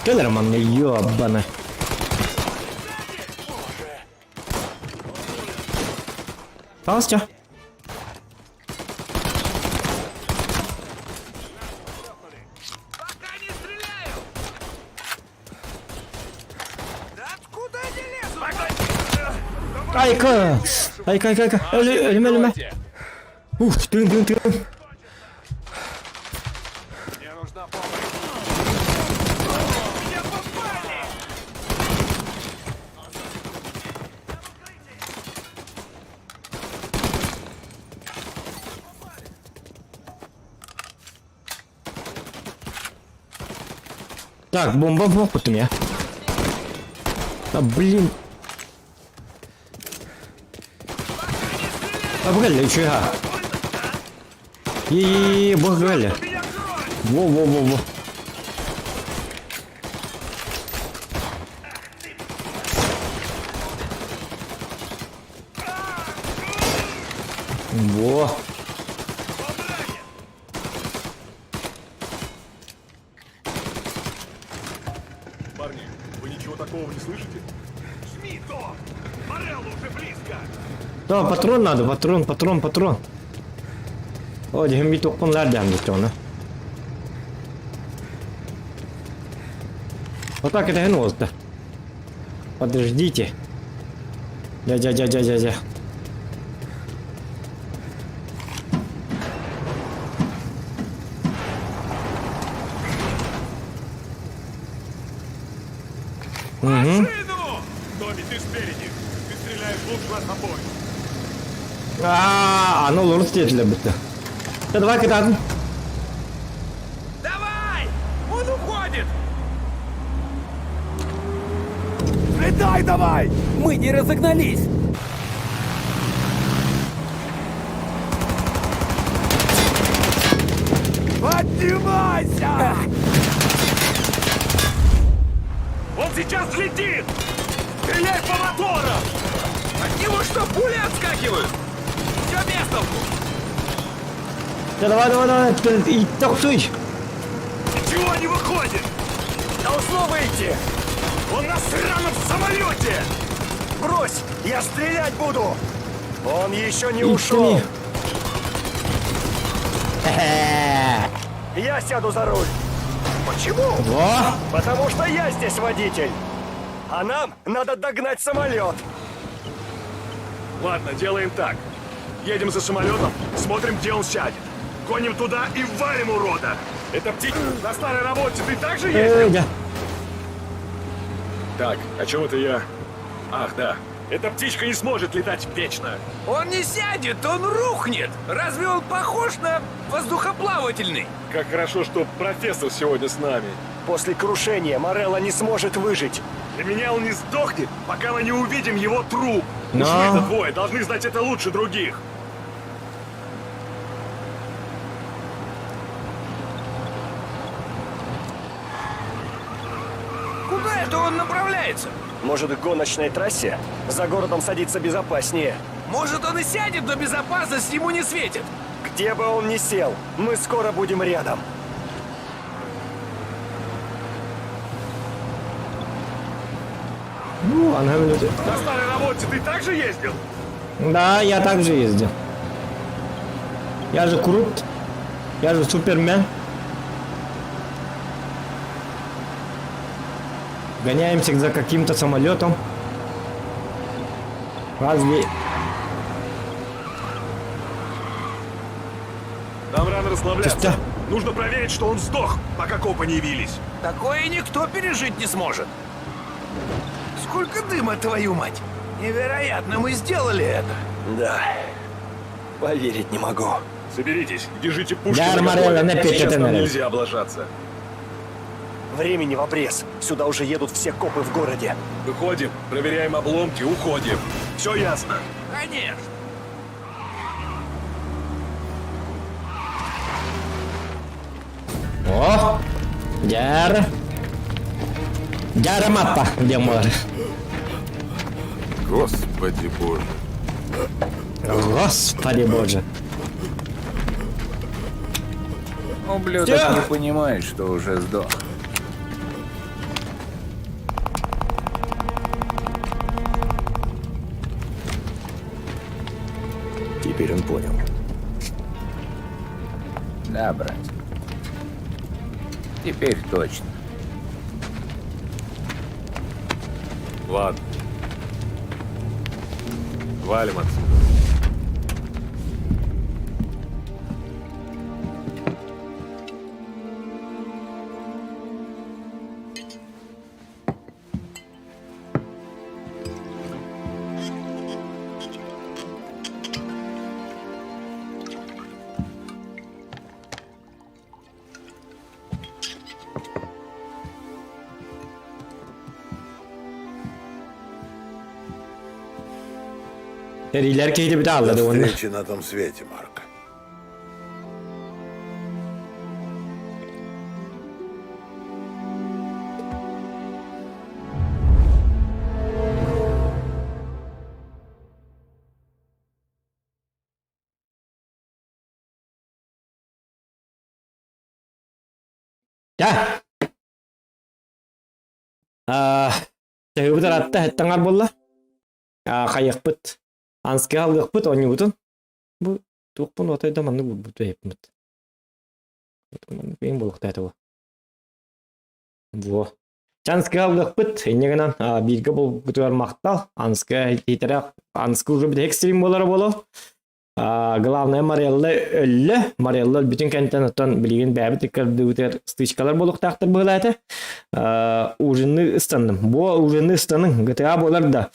[SPEAKER 1] Келлерман мне ёбаный. Пауза.
[SPEAKER 8] Пока не стреляю! Да откуда они лезут?
[SPEAKER 1] Ай-ка. Леме. Ух, тын.
[SPEAKER 5] Мне нужна помощь.
[SPEAKER 8] Меня попали!
[SPEAKER 1] Так, бомба в опыт у меня. А, блин. А, бля, чё я? И богали. Во. Во.
[SPEAKER 5] Парни, вы ничего такого не слышите? Жми то! Морелло уже близко!
[SPEAKER 1] Да, патрон надо, патрон. О, det är mitt uppe där därifrån. Вот так это гнозда. Подождите. Дядя. Угу.
[SPEAKER 5] Томми, ты спереди! Ты стреляешь лучше нас обоих!
[SPEAKER 1] Ну лорд здесь для быта. Да давай кидай.
[SPEAKER 8] Давай! Он уходит!
[SPEAKER 12] Летай давай! Мы не разогнались! Поднимайся!
[SPEAKER 5] Он сейчас взлетит! Стреляй по моторам!
[SPEAKER 8] От него что, пули отскакивают? Все без толку!
[SPEAKER 1] Да давай. И толкуй.
[SPEAKER 5] Ничего не выходит!
[SPEAKER 12] Должно выйти!
[SPEAKER 5] Он на сраном самолете!
[SPEAKER 12] Брось! Я стрелять буду! Он еще не
[SPEAKER 1] И
[SPEAKER 12] ушел!
[SPEAKER 1] ты.
[SPEAKER 12] Я сяду за руль! Почему?
[SPEAKER 1] Во.
[SPEAKER 12] Потому что я здесь водитель! А нам надо догнать самолет!
[SPEAKER 5] Ладно, делаем так. Едем за самолетом, смотрим, где он сядет. Гоним туда и валим урода! Это птичка на старой работе, ты так же ездил?
[SPEAKER 1] Да.
[SPEAKER 5] Так, о чем это я? Ах, да. Эта птичка не сможет летать вечно.
[SPEAKER 8] Он не сядет, он рухнет! Разве он похож на воздухоплавательный?
[SPEAKER 5] Как хорошо, что профессор сегодня с нами.
[SPEAKER 12] После крушения Морелло не сможет выжить. Для меня он не сдохнет, пока мы не увидим его труп. Уж
[SPEAKER 1] Но-
[SPEAKER 12] вы-то двое должны знать это лучше других.
[SPEAKER 8] Куда это он направляется?
[SPEAKER 12] Может, к гоночной трассе? За городом садиться безопаснее.
[SPEAKER 8] Может, он и сядет, но безопасность ему не светит.
[SPEAKER 12] Где бы он ни сел, мы скоро будем рядом.
[SPEAKER 1] Ну, она говорит,
[SPEAKER 12] На старой работе ты также ездил?
[SPEAKER 1] да, я также ездил. Я же крут. Я же супермен. Гоняемся за каким-то самолетом. Разве...
[SPEAKER 12] Нам рано расслабляться.
[SPEAKER 1] Что?
[SPEAKER 12] Нужно проверить, что он сдох, пока копы не явились.
[SPEAKER 8] Такое никто пережить не сможет. Сколько дыма, твою мать! Невероятно, мы сделали это.
[SPEAKER 12] Да. Поверить не могу. Соберитесь, держите пушки
[SPEAKER 1] Да,
[SPEAKER 12] наготове.
[SPEAKER 1] Марелла, на печь
[SPEAKER 12] Сейчас
[SPEAKER 1] это
[SPEAKER 12] нам
[SPEAKER 1] нравится.
[SPEAKER 12] нельзя облажаться. Времени в обрез. Сюда уже едут все копы в городе. Выходим, проверяем обломки, уходим. Все ясно.
[SPEAKER 8] Конечно.
[SPEAKER 1] О! Яра. Яра мапа, где море.
[SPEAKER 9] Господи боже.
[SPEAKER 1] Господи боже.
[SPEAKER 8] Ублюдок
[SPEAKER 1] Всё.
[SPEAKER 8] не понимает, что уже сдох.
[SPEAKER 2] Теперь он понял.
[SPEAKER 8] Да, брат. Теперь точно.
[SPEAKER 9] Ладно. Валим отсюда.
[SPEAKER 1] Seriler keydi bir de aldı
[SPEAKER 10] До
[SPEAKER 1] onu.
[SPEAKER 10] встречи на том свете, Марк.
[SPEAKER 1] Да. Тәуір таратты әттіңар болла. Қайықпыт. Анске алғықпыт, оны бұтын. Бұ тұқпын отайда манны бұт өйіпміт. Ең болықты әті бұ. Бұ. Чанске алғықпыт, енегінен бірге бұл бұтығар мақтал. Анске етірек, анске уже біт экстрим болары болу. Главное Марелла өлі. Марелла bütün kentten оттан білген бәбі тікірді өтер стычкалар болуq тақтыр бұл әті. Ужынны ұстаным. Бұ ужынны ұстаның GTA болар да.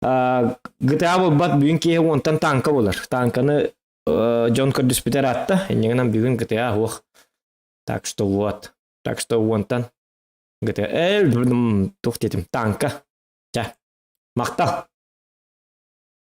[SPEAKER 1] GTA бол бат бүгін кеге онтан танка болар. Танканы Джон Кырдыс бітер атты. Енегінен бүгін GTA оқ. Так что вот. Так что онтан GTA. Тұқ детім. Танка. Мақтал.